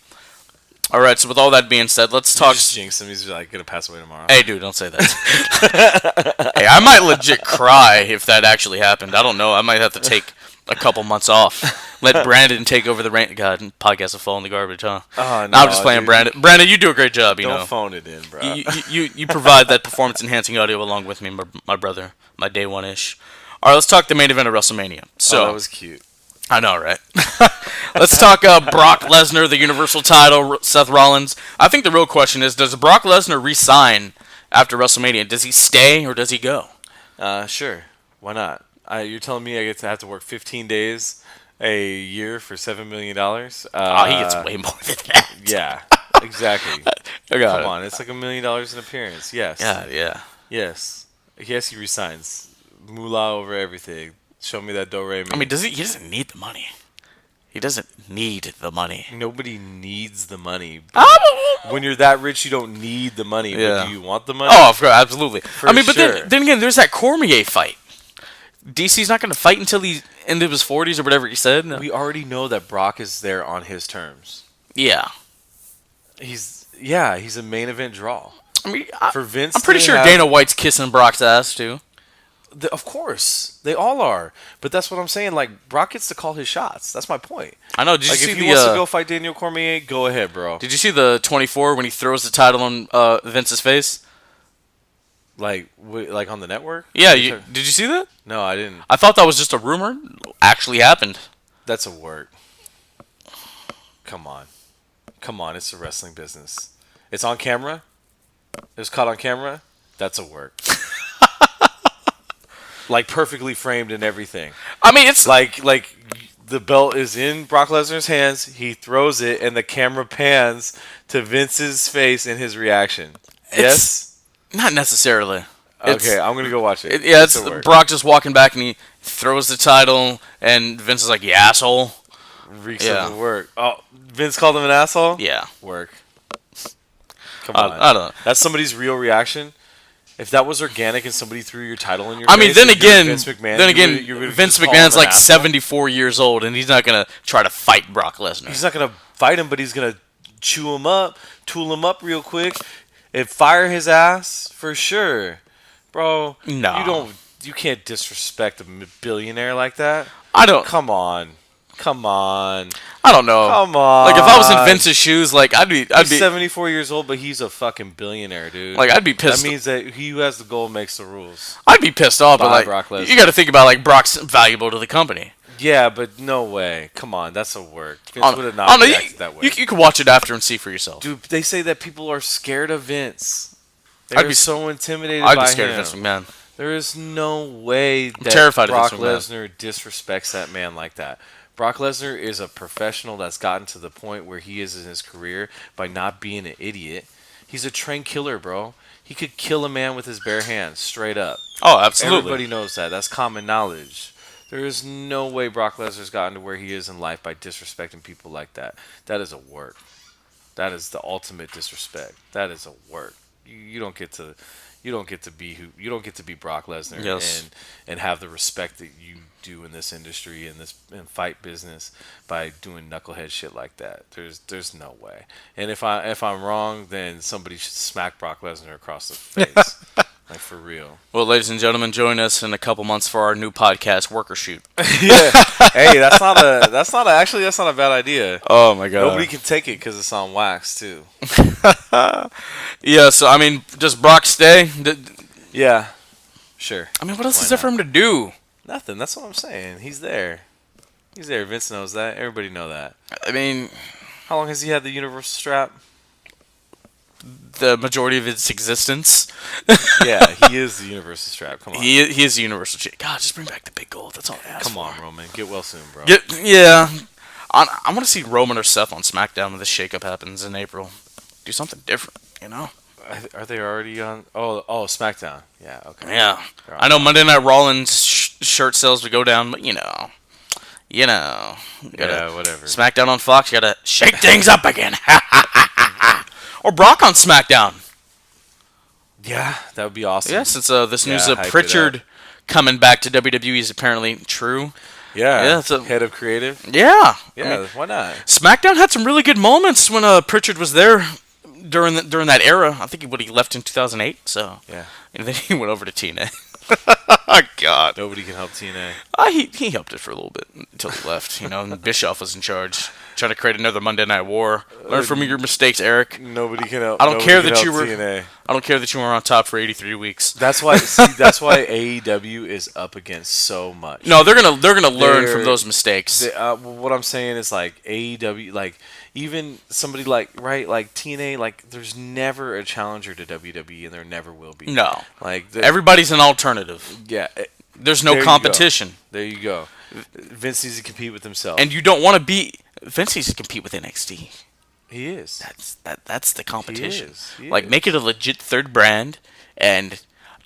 All right. So with all that being said, let's talk. Just jinx him. He's like going to pass away tomorrow. Hey, dude, don't say that. Hey, I might legit cry if that actually happened. I don't know. I might have to take a couple months off. Let Brandon take over the rain. God, podcast will fall in the garbage, huh? Oh, No, I'm just playing, dude. Brandon. Brandon, you do a great job. You Don't know, phone it in, bro. you provide that performance enhancing audio along with me, my brother, my day one ish. All right, let's talk the main event of WrestleMania. So that was cute. I know, right? Let's talk Brock Lesnar, the Universal title, Seth Rollins. I think the real question is, does Brock Lesnar resign after WrestleMania? Does he stay or does he go? Sure. Why not? You're telling me I get to have to work 15 days a year for $7 million? He gets way more than that. Yeah, exactly. I got Come it. on, it's like $1 million an appearance. Yes. Yeah. Yes. Yes, he resigns. Moolah over everything. Show me that do-re mi. I mean, he doesn't need the money. He doesn't need the money. Nobody needs the money. Oh, When you're that rich, you don't need the money. Yeah. But do you want the money? Oh, of course, absolutely. I mean, but sure. then again, there's that Cormier fight. DC's not going to fight until he's into his 40s or whatever he said. No. We already know that Brock is there on his terms. Yeah. He's a main event draw. I mean, For Vince, I'm pretty to sure have- Dana White's kissing Brock's ass, too. Of course, they all are. But that's what I'm saying. Like, Brock gets to call his shots. That's my point. I know. Did you Like, see if he the? wants to go fight Daniel Cormier, go ahead, bro. Did you see the 24 when he throws the title on Vince's face? Like on the network? Yeah, did you see that? No, I didn't. I thought that was just a rumor. Actually happened. That's a work. Come on. Come on, it's a wrestling business. It's on camera? It was caught on camera? That's a work. Like perfectly framed and everything. I mean, it's like the belt is in Brock Lesnar's hands. He throws it, and the camera pans to Vince's face and his reaction. Yes, not necessarily. Okay, I'm gonna go watch it. It's Brock just walking back, and he throws the title, and Vince is like, "You asshole." Reeks of the work. Oh, Vince called him an asshole? Yeah. Work. Come on. I don't know. That's somebody's real reaction. If that was organic and somebody threw your title in your face, Vince McMahon's like 74 years old, and he's not going to try to fight Brock Lesnar. He's not going to fight him, but he's going to chew him up, tool him up real quick, and fire his ass for sure. Bro, no. You can't disrespect a billionaire like that. I don't. Come on. I don't know. Come on. Like if I was in Vince's shoes, like I'd be 74 years old, but he's a fucking billionaire, dude. Like I'd be pissed. That means that he who has the goal makes the rules. I'd be pissed off, but like Brock Lesnar. You got to think about like Brock's valuable to the company. Yeah, but no way. Come on, that's a work. Vince would have not reacted that way. You can watch it after and see for yourself. Dude, they say that people are scared of Vince. They're so intimidated by him. I'd be scared of Vince McMahon. There is no way that Brock Lesnar disrespects that man like that. Brock Lesnar is a professional that's gotten to the point where he is in his career by not being an idiot. He's a trained killer, bro. He could kill a man with his bare hands, straight up. Oh, absolutely. Everybody knows that. That's common knowledge. There is no way Brock Lesnar's gotten to where he is in life by disrespecting people like that. That is a work. That is the ultimate disrespect. That is a work. You don't get to be Brock Lesnar and have the respect that you do in this industry and fight business by doing knucklehead shit like that. There's no way. And if I'm wrong, then somebody should smack Brock Lesnar across the face. Like for real. Well, ladies and gentlemen, join us in a couple months for our new podcast, Worker Shoot. Yeah. Hey, that's not a bad idea. Oh my god. Nobody can take it because it's on wax too. Yeah. So I mean, does Brock stay? Yeah. Sure. I mean, what else is there for him to do? Nothing. That's what I'm saying. He's there. Vince knows that. Everybody know that. I mean, how long has he had the Universal strap? The majority of its existence. Yeah, he is the Universal strap. Come on. He is the Universal shit. God, just bring back the big gold. That's all I ask Come for. on, Roman. Get well soon, bro. Yeah. I want to see Roman or Seth on SmackDown when this shakeup happens in April. Do something different, you know? Are they already on? Oh, SmackDown. Yeah, okay. Yeah. I know Monday Night Raw's shirt sales would go down, but you know. Yeah, whatever. SmackDown on Fox, you gotta shake things up again. Or Brock on SmackDown. Yeah, that would be awesome. Yeah, since this news of Pritchard coming back to WWE is apparently true. Yeah, head of creative. Yeah. Yeah, why not? SmackDown had some really good moments when Pritchard was there during that era. I think he left in 2008. So yeah, and then he went over to TNA. Oh, God. Nobody can help TNA. He helped it for a little bit until he left. You know, and Bischoff was in charge, trying to create another Monday Night War. Learn from your mistakes, Eric. Nobody can help. I don't care that you were. TNA. I don't care that you were on top for 83 weeks. That's why. That's why AEW is up against so much. No, they're gonna learn from those mistakes. What I'm saying is like AEW, like even somebody like TNA, like there's never a challenger to WWE, and there never will be. No, like everybody's an alternative. Yeah, there's no competition. There you go. Vince needs to compete with himself, and you don't want to be. Vince needs to compete with NXT. He is. That's the competition. He is. Make it a legit third brand, and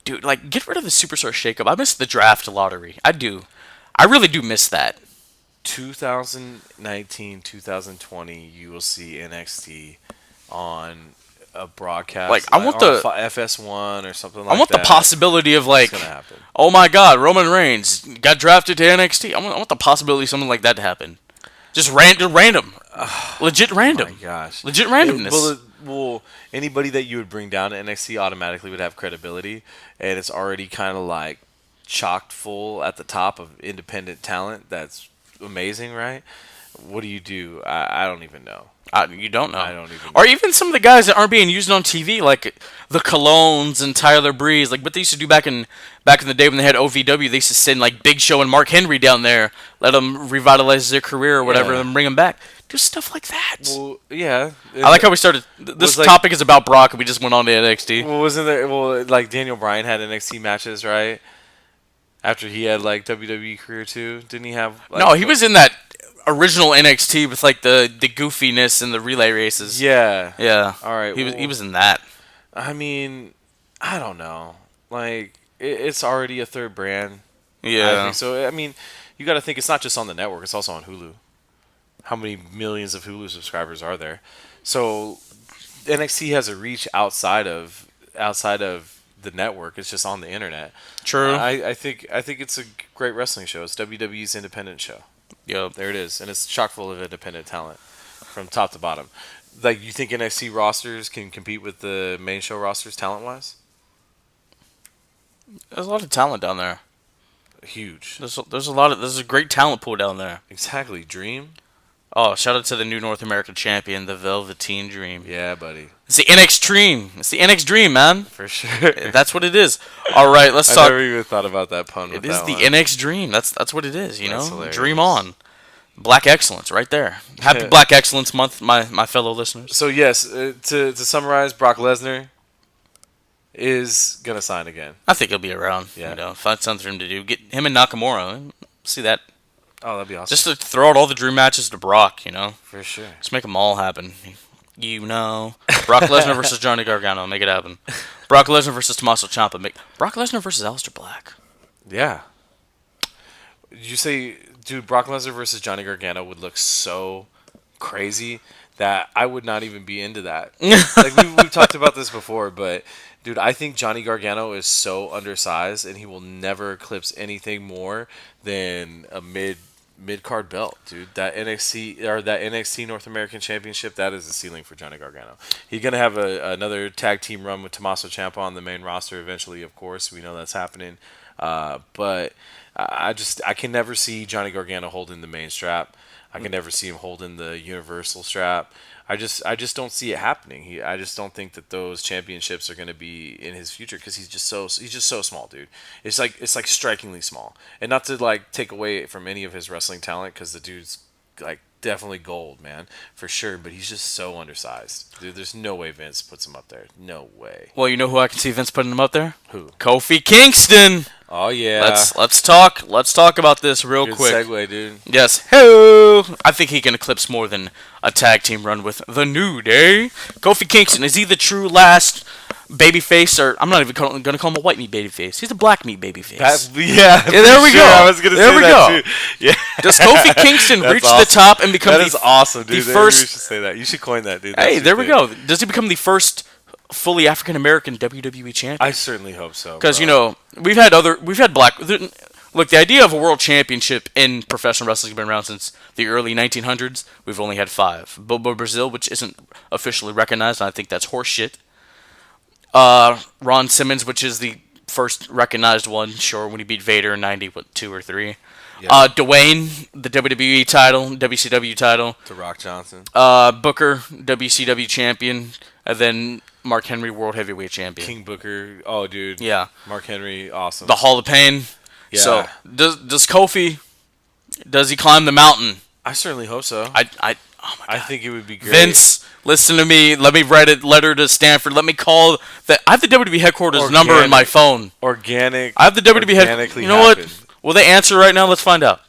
dude, like get rid of the Superstar shakeup. I miss the draft lottery. I do. I really do miss that. 2019, 2020, you will see NXT on a broadcast. Like I want the FS1 or something like that. I want the possibility of like, it's gonna happen. Oh my God, Roman Reigns got drafted to NXT. I want the possibility of something like that to happen. Just random, legit random. Oh my gosh, legit randomness. Well, anybody that you would bring down to NXT automatically would have credibility, and it's already kind of like chocked full at the top of independent talent. That's amazing, right? what do you do? I don't even know. You don't know. I don't even know. Or even some of the guys that aren't being used on TV, like the Colognes and Tyler Breeze, like what they used to do back in the day when they had OVW. They used to send like Big Show and Mark Henry down there, let them revitalize their career or whatever, and bring them back. Do stuff like that. Well, yeah. I like how we started. This topic is about Brock, and we just went on to NXT. Well, wasn't there? Well, like Daniel Bryan had NXT matches, right? After he had like WWE career too, didn't he have? Like, no, he was in that original NXT with like the goofiness and the relay races. Yeah. Yeah. All right. He was in that. I mean, I don't know. Like it's already a third brand. Yeah. I think so. I mean, you got to think it's not just on the network; it's also on Hulu. How many millions of Hulu subscribers are there? So NXT has a reach outside of the network. It's just on the internet. True. I think it's a great wrestling show. It's WWE's independent show. Yep. There it is, and it's chock full of independent talent from top to bottom. Like, you think NXT rosters can compete with the main show rosters talent wise? There's a lot of talent down there. Huge. There's a great talent pool down there. Exactly. Dream. Oh, shout out to the new North American champion, the Velveteen Dream. Yeah, buddy. It's the NX Dream. It's the NX Dream, man. For sure. That's what it is. All right, let's talk. I never even thought about that pun. It is the NX Dream. That's what it is. You That's know, hilarious. Dream on. Black Excellence, right there. Happy Black Excellence Month, my fellow listeners. So yes, to summarize, Brock Lesnar is gonna sign again. I think he'll be around. Yeah. You know, find something for him to do. Get him and Nakamura. See that. Oh, that'd be awesome. Just to throw out all the dream matches to Brock, you know? For sure. Just make them all happen. You know. Brock Lesnar versus Johnny Gargano. Make it happen. Brock Lesnar versus Tommaso Ciampa. Brock Lesnar versus Aleister Black. Yeah. Did you say, dude, Brock Lesnar versus Johnny Gargano would look so crazy that I would not even be into that. Like, we've talked about this before, but, dude, I think Johnny Gargano is so undersized, and he will never eclipse anything more than a mid-card belt, dude. That NXT North American Championship, that is the ceiling for Johnny Gargano. He's gonna have another tag team run with Tommaso Ciampa on the main roster eventually. Of course, we know that's happening. But I can never see Johnny Gargano holding the main strap. I can never see him holding the Universal strap. I just don't see it happening. I just don't think that those championships are going to be in his future because he's just so small, dude. It's like strikingly small, and not to like take away from any of his wrestling talent because the dude's like definitely gold, man, for sure. But he's just so undersized, dude. There's no way Vince puts him up there. No way. Well, you know who I can see Vince putting him up there? Who? Kofi Kingston. Oh yeah. Let's talk about this real Good quick. segue, dude. Yes. Hello. I think he can eclipse more than a tag team run with The New Day. Kofi Kingston, is he the true last babyface, or I'm not even going to call him a white meat babyface. He's a black meat babyface. Yeah, there we sure. go. I was going to say that too. Yeah. Does Kofi Kingston reach awesome. the top and become that is awesome, dude. the first? You should say that. You should coin that, dude. Hey, there we go. Does he become the first fully African American WWE champion? I certainly hope so. Because you know we've had black. Look, the idea of a world championship in professional wrestling has been around since the early 1900s. We've only had 5. Bobo Brazil, which isn't officially recognized, and I think that's horseshit. Ron Simmons, which is the first recognized one, sure, when he beat Vader in 90, 2 or 3. Yeah. Dwayne, the WWE title, WCW title. To Rock Johnson. Booker, WCW champion, and then Mark Henry, World Heavyweight Champion. King Booker. Oh, dude. Yeah. Mark Henry, awesome. The Hall of Pain. Yeah. So, does Kofi, does he climb the mountain? I certainly hope so. Oh my God. I think it would be great. Vince, listen to me. Let me write a letter to Stanford. Let me call I have the WWE headquarters number in my phone. Organic. I have the WWE headquarters. You know what? Will they answer right now? Let's find out.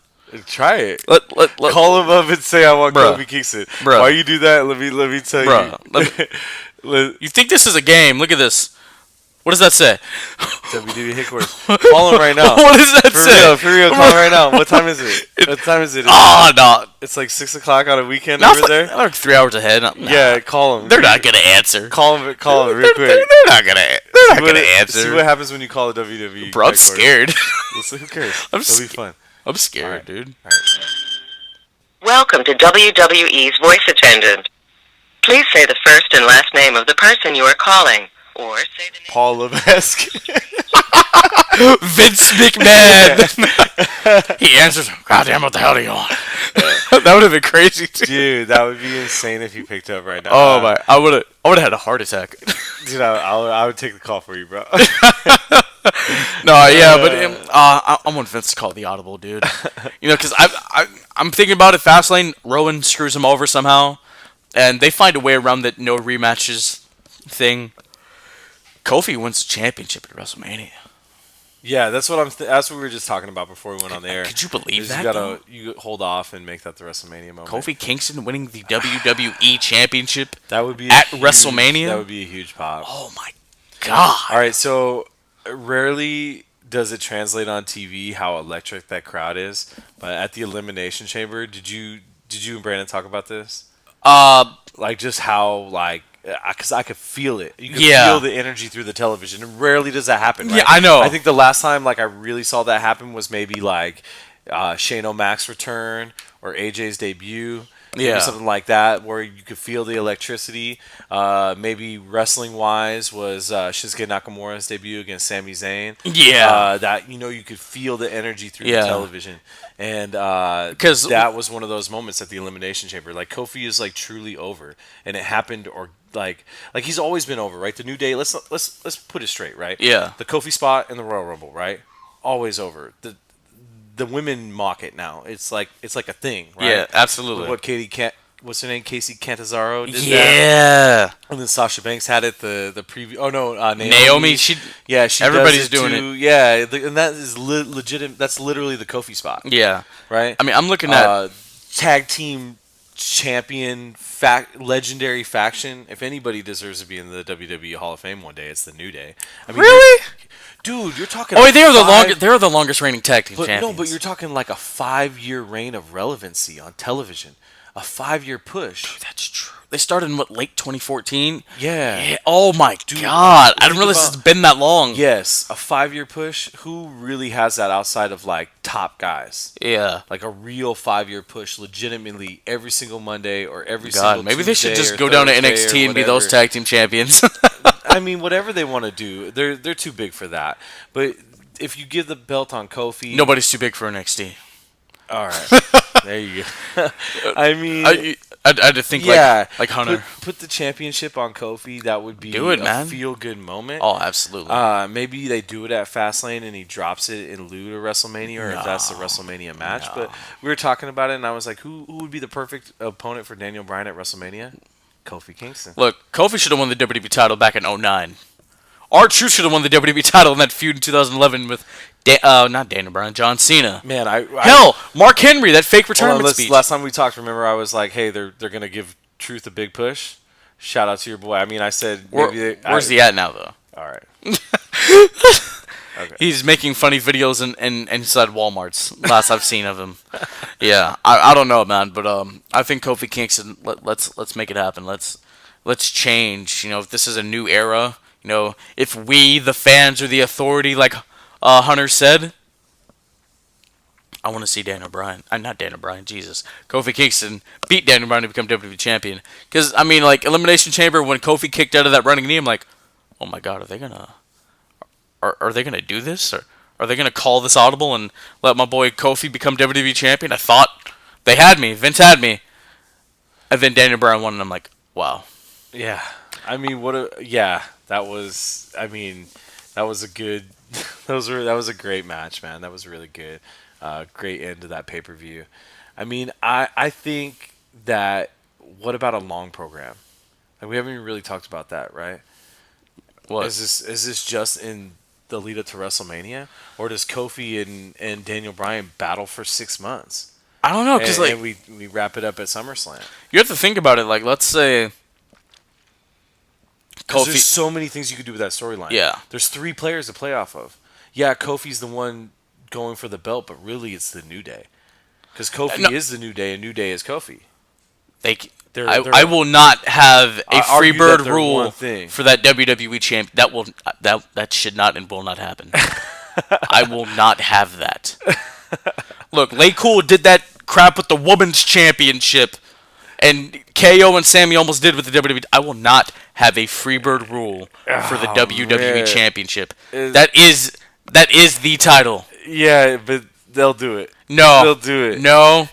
Try it. Let call him up and say I want Bruh. Kofi Kingston. Bruh. While you do that, let me tell you. You think this is a game? Look at this. What does that say? WWE headquarters. Call him right now. What does that say? For real, call him right now. What time is it? What time is it? No. It's like 6 o'clock on a weekend over there. They're like 3 hours ahead. Nah. Yeah, call him. They're not gonna answer. Call him real quick. They're not gonna answer. See what happens when you call the WWE. Bro, I'm scared. Listen, who cares? It'll be fun. I'm scared, dude. All right. Welcome to WWE's voice attendant. Please say the first and last name of the person you are calling, or say the name. Paul Levesque. Vince McMahon. He answers, "Goddamn, what the hell are you on?" That would have been crazy, too. Dude, that would be insane if you picked up right now. Oh my! I would have had a heart attack. Dude, I would take the call for you, bro. No, yeah, but I want Vince to call the audible, dude. You know, because I'm thinking about it. Fastlane, Rowan screws him over somehow, and they find a way around that no rematches thing. Kofi wins the championship at WrestleMania. Yeah, that's what that's what we were just talking about before we went on the air. Could you believe that? You hold off and make that the WrestleMania moment. Kofi Kingston winning the WWE Championship. That would be at WrestleMania. That would be a huge pop. Oh my god! All right, so rarely does it translate on TV how electric that crowd is, but at the Elimination Chamber, did you and Brandon talk about this? Like just how because I could feel it. You could feel the energy through the television. And rarely does that happen, right? Yeah, I know. I think the last time I really saw that happen was maybe Shane O'Mac's return or AJ's debut. Maybe something like that where you could feel the electricity. Maybe wrestling-wise was Shinsuke Nakamura's debut against Sami Zayn. Yeah. That, you could feel the energy through the television. And because that was one of those moments at the Elimination Chamber. Like, Kofi is, truly over. And it happened, or like he's always been over, right? The New Day, let's put it straight, right? Yeah. The Kofi spot in the Royal Rumble, right? Always over. The women mock it now. It's like a thing, right? Yeah, absolutely. What's her name? Casey Cantazzaro did that. Yeah. And then Sasha Banks had it the preview. Oh no, Naomi. Everybody's does it doing too. Yeah, and that is legitimate. That's literally the Kofi spot. Yeah. Right. I mean, I'm looking at tag team champion legendary faction. If anybody deserves to be in the WWE Hall of Fame one day, it's the New Day. I mean, really. Dude, you're talking. Oh, they're the longest reigning tag team champions. No, but you're talking like a 5-year reign of relevancy on television, a 5-year push. Dude, that's true. They started in late 2014. Yeah. Oh my god! I didn't realize it's been that long. Yes, a 5-year push. Who really has that outside of top guys? Yeah. Like a real 5-year push, legitimately every single Monday or every single. Maybe Tuesday they should just or go down to Thursday NXT and be those whatever. tag team champions. I mean, whatever they want to do, they're too big for that. But if you give the belt on Kofi, Nobody's too big for NXT. All right, there you go. I mean, I'd think like Hunter. Put the championship on Kofi. That would be man. feel-good moment. Oh, absolutely. Maybe they do it at Fastlane and he drops it in lieu to WrestleMania, or if that's the WrestleMania match. No. But we were talking about it, and I was like, who would be the perfect opponent for Daniel Bryan at WrestleMania? Kofi Kingston. Look, Kofi should have won the WWE title back in 2009. R-Truth should have won the WWE title in that feud in 2011 with not Daniel Bryan, John Cena. Man, Hell, Mark Henry, that fake retirement speech. Last time we talked, remember I was like, hey, they're gonna give Truth a big push. Shout out to your boy. I mean, I said where's he at now though? All right. Okay. He's making funny videos inside Walmarts. Last I've seen of him. Yeah, I don't know, man, but I think Kofi Kingston. Let's make it happen. Let's change. If this is a new era. If we the fans are the authority, like Hunter said, I want to see Daniel Bryan. Not Daniel Bryan. Jesus, Kofi Kingston beat Daniel Bryan to become WWE champion. Because I mean, Elimination Chamber when Kofi kicked out of that running knee, I'm like, oh my god, are they gonna do this, or are they gonna call this audible and let my boy Kofi become WWE champion? I thought they had me. Vince had me, and then Daniel Bryan won, and I'm like, wow. Yeah, I mean, that was. I mean, that was a good. That was a great match, man. That was really good. Great end to that pay-per-view. I mean, I think that. What about a long program? We haven't even really talked about that, right? What is this just in the lead up to WrestleMania, or does Kofi and Daniel Bryan battle for 6 months? I don't know, because and we wrap it up at SummerSlam. You have to think about it. Let's say Kofi. There's so many things you could do with that storyline. Yeah. There's 3 players to play off of. Yeah, Kofi's the one going for the belt, but really it's the New Day. Because Kofi is the New Day, and New Day is Kofi. I will not have a Freebird rule for that WWE champ. That should not and will not happen. I will not have that. Look, Lay Cool did that crap with the Women's Championship, and KO and Sammy almost did with the WWE. I will not have a Freebird rule for the WWE Championship. That is That is the title. Yeah, but they'll do it. No. They'll do it. No.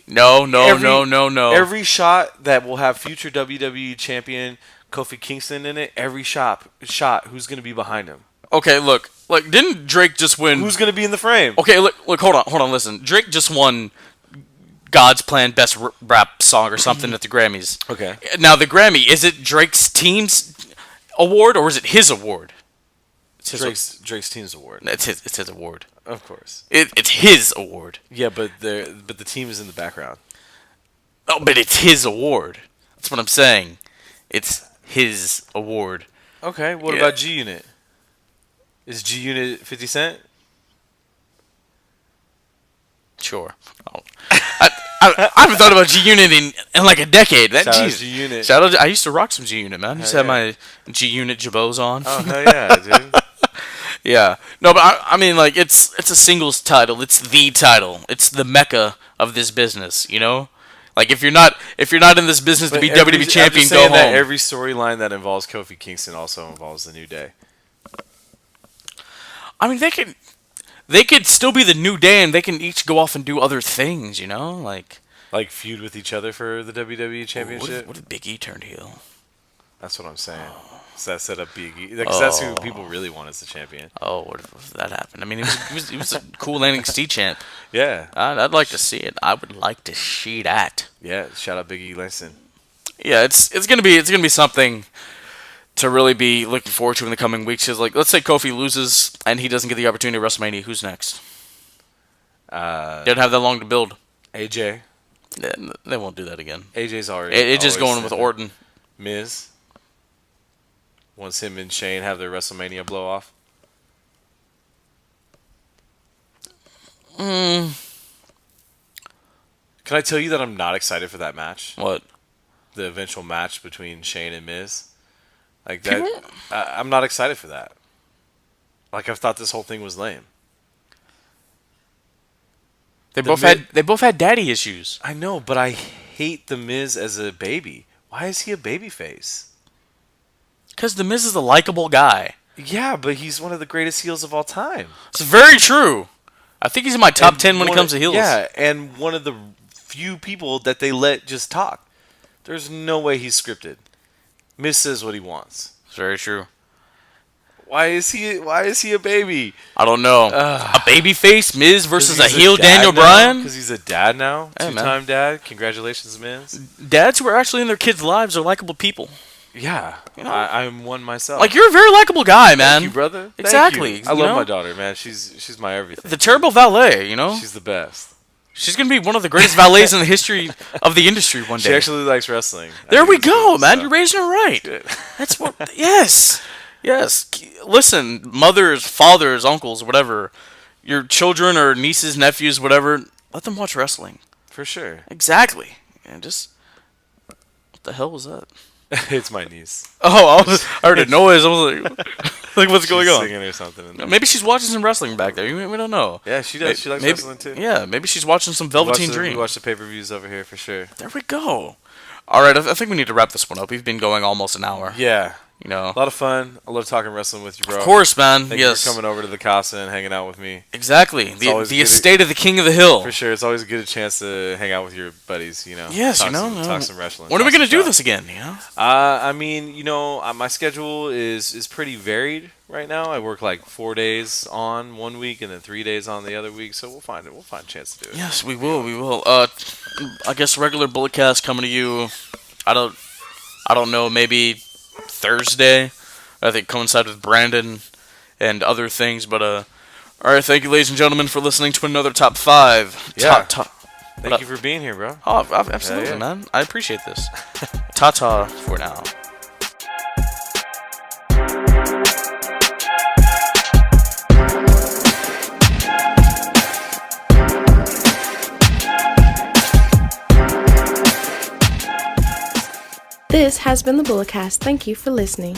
No. Every shot that will have future WWE champion Kofi Kingston in it, every shot, who's going to be behind him? Okay, look, didn't Drake just win? Who's going to be in the frame? Okay, look, hold on, listen. Drake just won God's Plan Best Rap Song or something at the Grammys. Okay. Now, the Grammy, is it Drake's team's award or is it his award? It's Drake's team's award. It's his award. Of course. It's his award. Yeah, but the team is in the background. Oh, but it's his award. That's what I'm saying. It's his award. Okay, what about G Unit? Is G Unit 50 Cent? Sure. Oh. I haven't thought about G Unit in like a decade. Shout out G Unit. I used to rock some G Unit, man. I used to have my G Unit Jabos on. Oh hell yeah, dude. Yeah. No, but I mean, like, it's a singles title. It's the title. It's the mecca of this business. You know, like if you're not in this business to be WWE champion, go home. That every storyline that involves Kofi Kingston also involves the New Day. I mean, they could still be the New Day, and they can each go off and do other things. You know, like feud with each other for the WWE championship. What if Big E turned heel? That's what I'm saying. So that set up Big E, because that's who people really want as the champion. Oh, what if that happened? I mean, he was a cool NXT champ. Yeah, I'd like to see it. I would like to see that. Yeah, shout out Big E Langston. Yeah, it's gonna be something to really be looking forward to in the coming weeks. Is like, let's say Kofi loses and he doesn't get the opportunity at WrestleMania. Who's next? They don't have that long to build. AJ. They won't do that again. AJ's already. It's just going with Orton. Miz. Once him and Shane have their WrestleMania blow off. Can I tell you that I'm not excited for that match? What? The eventual match between Shane and Miz. Like that. I'm not excited for that. Like, I thought this whole thing was lame. They both had daddy issues. I know, but I hate the Miz as a baby. Why is he a babyface? Because the Miz is a likable guy. Yeah, but he's one of the greatest heels of all time. It's very true. I think he's in my top 10 when it comes to heels. Yeah, and one of the few people that they let just talk. There's no way he's scripted. Miz says what he wants. It's very true. Why is he a baby? I don't know. A babyface Miz versus a heel Daniel now? Bryan? Because he's a dad now. Hey, two-time dad. Congratulations, Miz. Dads who are actually in their kids' lives are likable people. Yeah, you know, I'm one myself. Like, you're a very likable guy, man. Thank you, brother. Exactly. Thank you. I love my daughter, man. She's my everything. The terrible valet, you know? She's the best. She's going to be one of the greatest valets in the history of the industry one day. She actually likes wrestling. There we go, man. You're raising her right. That's what... Yes. Yes. Listen, mothers, fathers, uncles, whatever, your children or nieces, nephews, whatever, let them watch wrestling. For sure. Exactly. And just... What the hell was that? It's my niece. Oh, I heard a noise. I was like what's going on? Singing or something. Maybe she's watching some wrestling back there. We don't know. Yeah, she does. She likes wrestling too. Yeah, maybe she's watching some Velveteen Dream. We watch the pay-per-views over here for sure. There we go. All right, I think we need to wrap this one up. We've been going almost an hour. Yeah. You know, a lot of fun. I love talking wrestling with you, bro. Of course, man. Thank you for coming over to the Casa and hanging out with me. Exactly. The estate of the King of the Hill. For sure. It's always a good chance to hang out with your buddies, you know. Yes, talk some wrestling. When are we going to do this again, you know? I mean, you know, my schedule is pretty varied right now. I work like 4 days on one week and then 3 days on the other week, so we'll find a chance to do it. Yes, we will. I guess regular Bulletcast coming to you. I don't know, maybe Thursday. I think coincide with Brandon and other things, but all right, thank you, ladies and gentlemen, for listening to another Top 5. Yeah. Thank you for being here, bro. Oh, absolutely, man. I appreciate this. Ta-ta for now. This has been the Bulletcast. Thank you for listening.